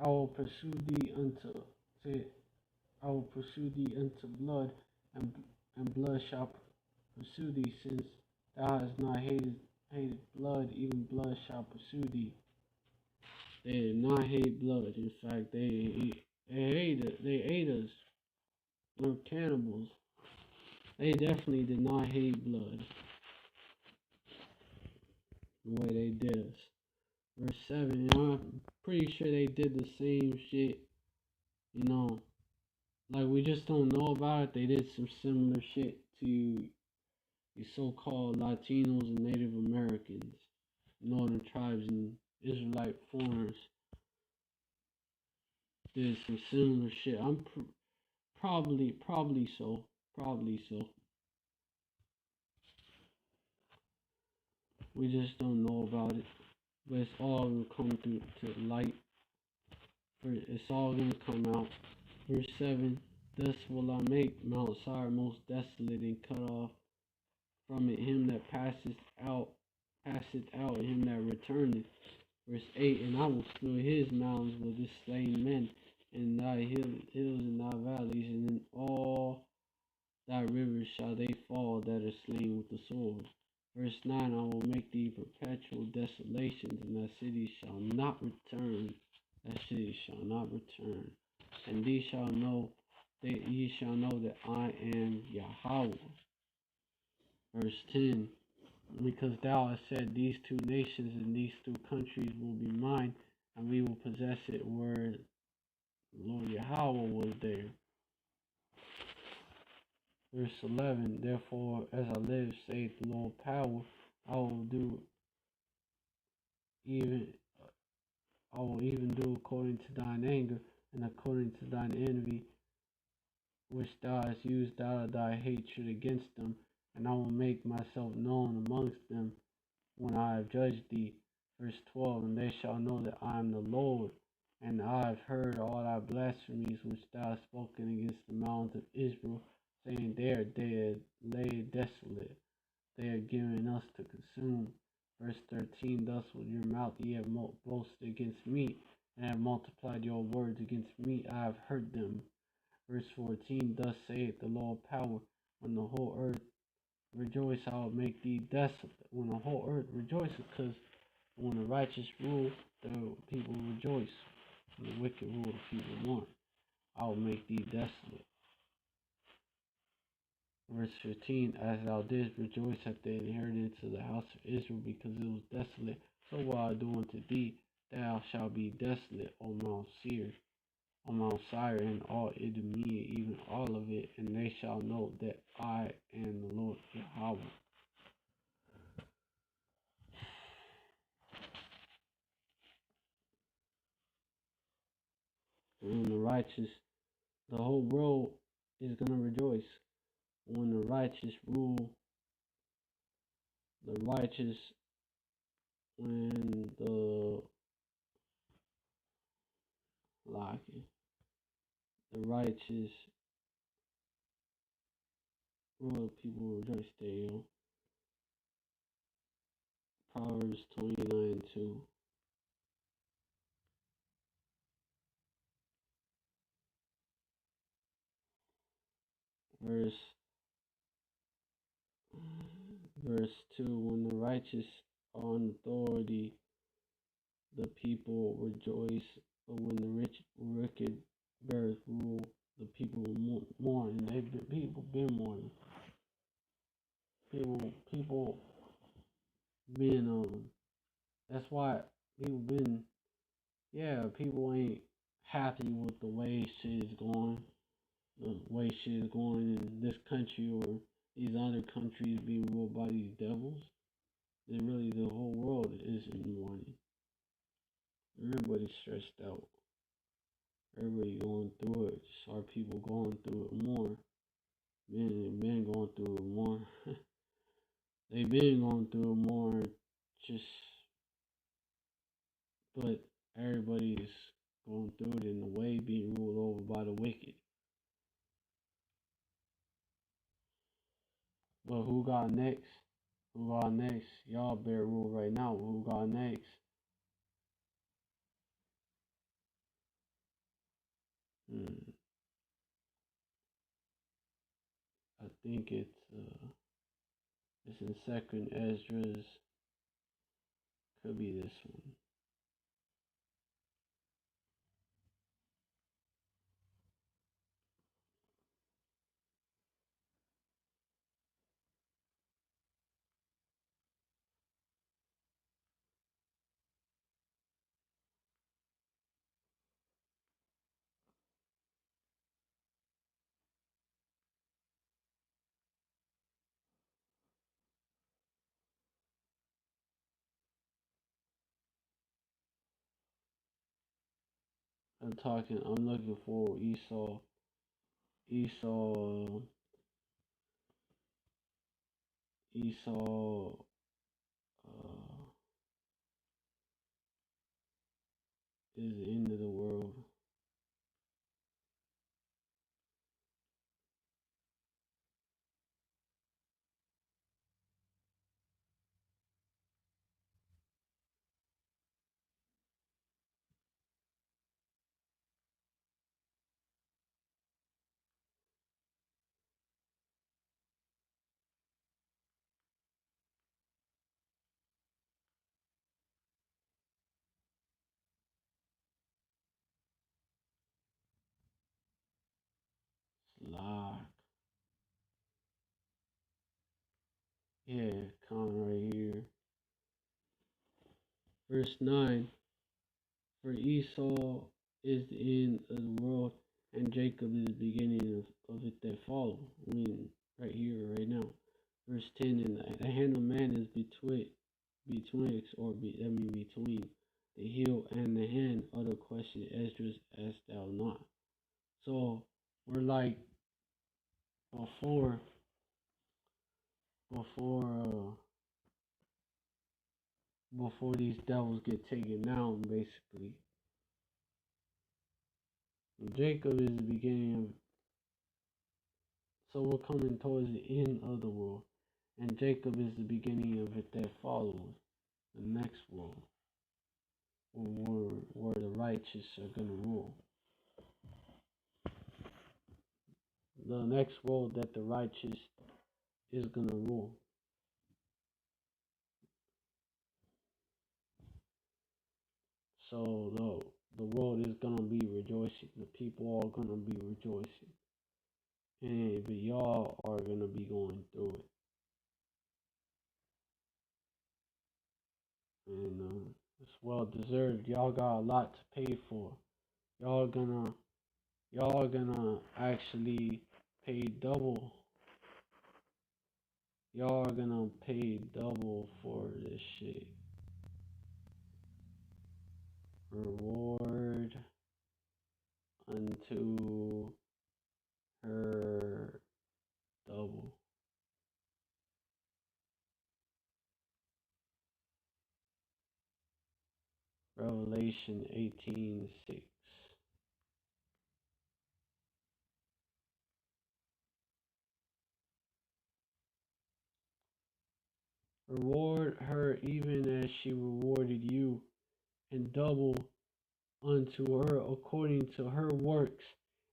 I will pursue thee unto blood, and blood shall pursue thee, since thou hast not hated blood, even blood shall pursue thee. They did not hate blood. In fact, they ate us. They were cannibals. They definitely did not hate blood the way they did us. Verse 7, I'm pretty sure they did the same shit, like we just don't know about it. They did some similar shit to the so-called Latinos and Native Americans, northern tribes and Israelite foreigners. Did some similar shit. I'm probably so. We just don't know about it. But it's all gonna come to light. It's all gonna come out. Verse 7, thus will I make Mount Sire most desolate, and cut off from it him that passeth out, and him that returneth. Verse 8, and I will fill his mountains with his slain men, and thy hills and thy valleys, and in all thy rivers shall they fall that are slain with the sword. Verse 9, I will make thee perpetual desolations, and thy cities shall not return. Thy cities shall not return. And ye shall know that I am Yahweh. Verse 10, because thou hast said, these two nations and these two countries will be mine, and we will possess it, where Lord Yahweh was there. Verse 11, therefore, as I live, saith the Lord power, I will do even I will even do according to thine anger, and according to thine envy, which thou hast used out of thy hatred against them, and I will make myself known amongst them when I have judged thee. Verse 12, and they shall know that I am the Lord, and I have heard all thy blasphemies which thou hast spoken against the mountains of Israel, saying, they are dead, laid desolate, they are given us to consume. Verse 13, thus with your mouth ye have boasted against me, and have multiplied your words against me, I have heard them. Verse 14, thus saith the Lord power, when the whole earth rejoice, I will make thee desolate. When the whole earth rejoices, because when the righteous rule, the people rejoice. When the wicked rule, the people mourn. I will make thee desolate. Verse 15, as thou didst rejoice at the inheritance of the house of Israel, because it was desolate, so will I do unto thee. Thou shalt be desolate, O Mount Seir, on Mount Sire, and all Idumea, even all of it, and they shall know that I am the Lord Yahweh. When the righteous, the whole world is going to rejoice. When the righteous rule, the righteous, when the, like, the righteous rule, people rejoice. There you go. Proverbs 29:2. Verse verse 2, when the righteous are on authority, the people rejoice, but when the wicked beareth rule, the people mourn. And people been mourning. People been that's why people been, people ain't happy with the way shit is going. The way shit is going in this country or these other countries being ruled by these devils. Then really the whole world is in mourning. Everybody's stressed out. Everybody going through it. Just our people going through it more. Been going through it more. They been going through it more. Just, but everybody is going through it in a way being ruled over by the wicked. But who got next? Who got next? Y'all bear rule right now. Who got next? I think it's in Second Esdras. Could be this one. I'm looking for Esau. Esau. Esau. Is the end of the world. Lock. Yeah, comment right here. Verse 9. For Esau is the end of the world, and Jacob is the beginning of it that follow. When Verse 10, and the hand of man is betwixt, or between the heel and the hand. Other question, Esdras, asked thou not. So we're like before before before these devils get taken down, basically. Jacob is the beginning of, so we're coming towards the end of the world, and Jacob is the beginning of it that follows the next world, where the righteous are gonna rule. The next world that the righteous is gonna rule. So the world is gonna be rejoicing. The people are gonna be rejoicing, and but y'all are gonna be going through it. And it's well deserved. Y'all got a lot to pay for. Y'all gonna actually pay double. Y'all are gonna pay double for this shit. Reward unto her double. Revelation 18:6. Reward her even as she rewarded you, and double unto her according to her works.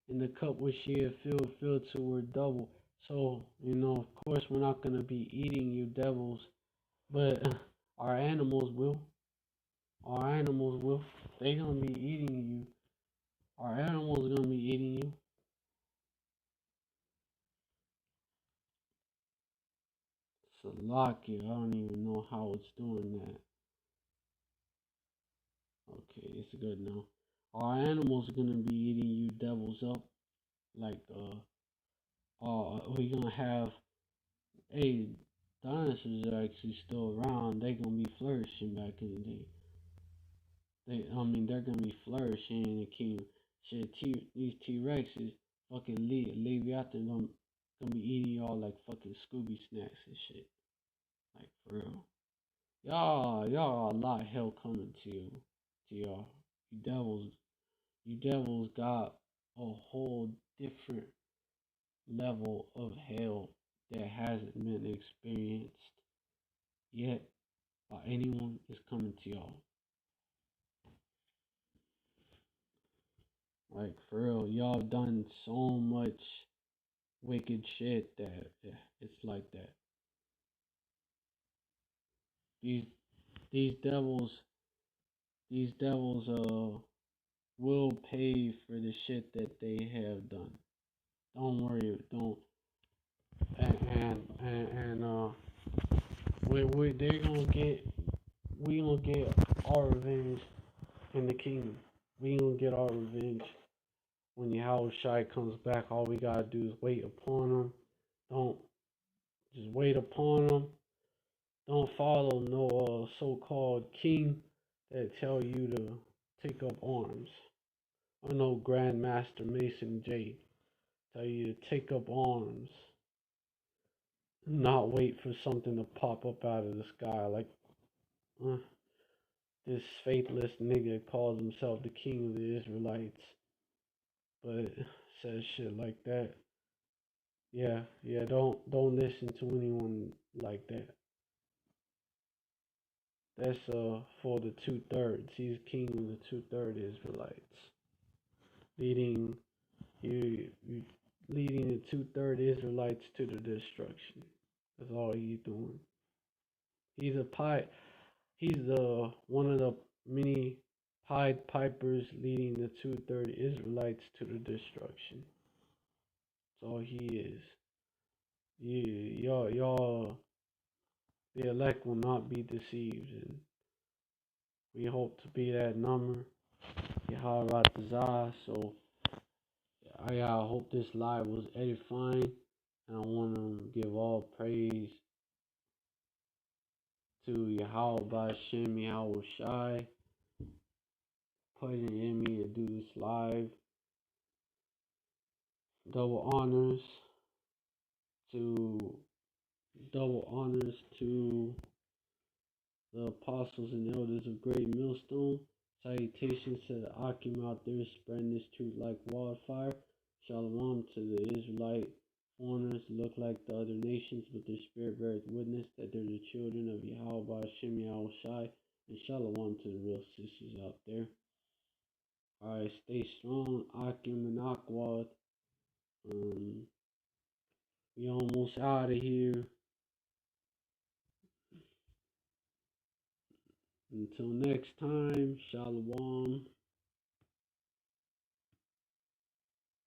And the cup which she had filled to her double. So, of course, we're not going to be eating you devils, but our animals will. Our animals will. They're going to be eating you. Our animals are going to be eating you. Salakia, I don't even know how it's doing that. Okay, it's good now. Our animals are gonna be eating you devils up. Like we're gonna have, hey, dinosaurs are actually still around. They're gonna be flourishing back in the day. They're gonna be flourishing in the kingdom. Shit, these T-Rexes, fucking Leviathan, gonna be eating y'all like fucking Scooby snacks and shit. Like for real. Y'all a lot of hell coming to y'all. You devils got a whole different level of hell that hasn't been experienced yet by anyone is coming to y'all. Like for real, y'all done so much wicked shit that it's like that. These these devils will pay for the shit that they have done. Don't worry, don't and we gonna get our revenge in the kingdom. We gonna get our revenge when Yahushua comes back. All we gotta do is wait upon him. Don't just wait upon him. Don't follow no so-called king that tell you to take up arms. Or no Grandmaster Mason J tell you to take up arms. Not wait for something to pop up out of the sky like this faithless nigga calls himself the king of the Israelites, but says shit like that. Yeah, don't listen to anyone like that. That's for the 2/3. He's king of the 2/3 Israelites, leading you leading the 2/3 Israelites to the destruction. That's all he's doing. He's a pie. He's the one of the many Pied Pipers leading the 2/3 Israelites to the destruction. That's all he is. Y'all, the elect will not be deceived, and we hope to be that number. Yaharatazah. So I hope this live was edifying, and I want to give all praise to Yahweh Bashem Yahweh Shai, putting in me to do this live. Double honors to the apostles and elders of Great Millstone. Salutations to the Akim out there spreading this truth like wildfire. Shalom to the Israelite foreigners that look like the other nations, but their spirit bears witness that they're the children of Yahweh Shem Yahweh Shai. And shalom to the real sisters out there. Alright, stay strong, Akim and Akwad. We almost out of here. Until next time, shalom.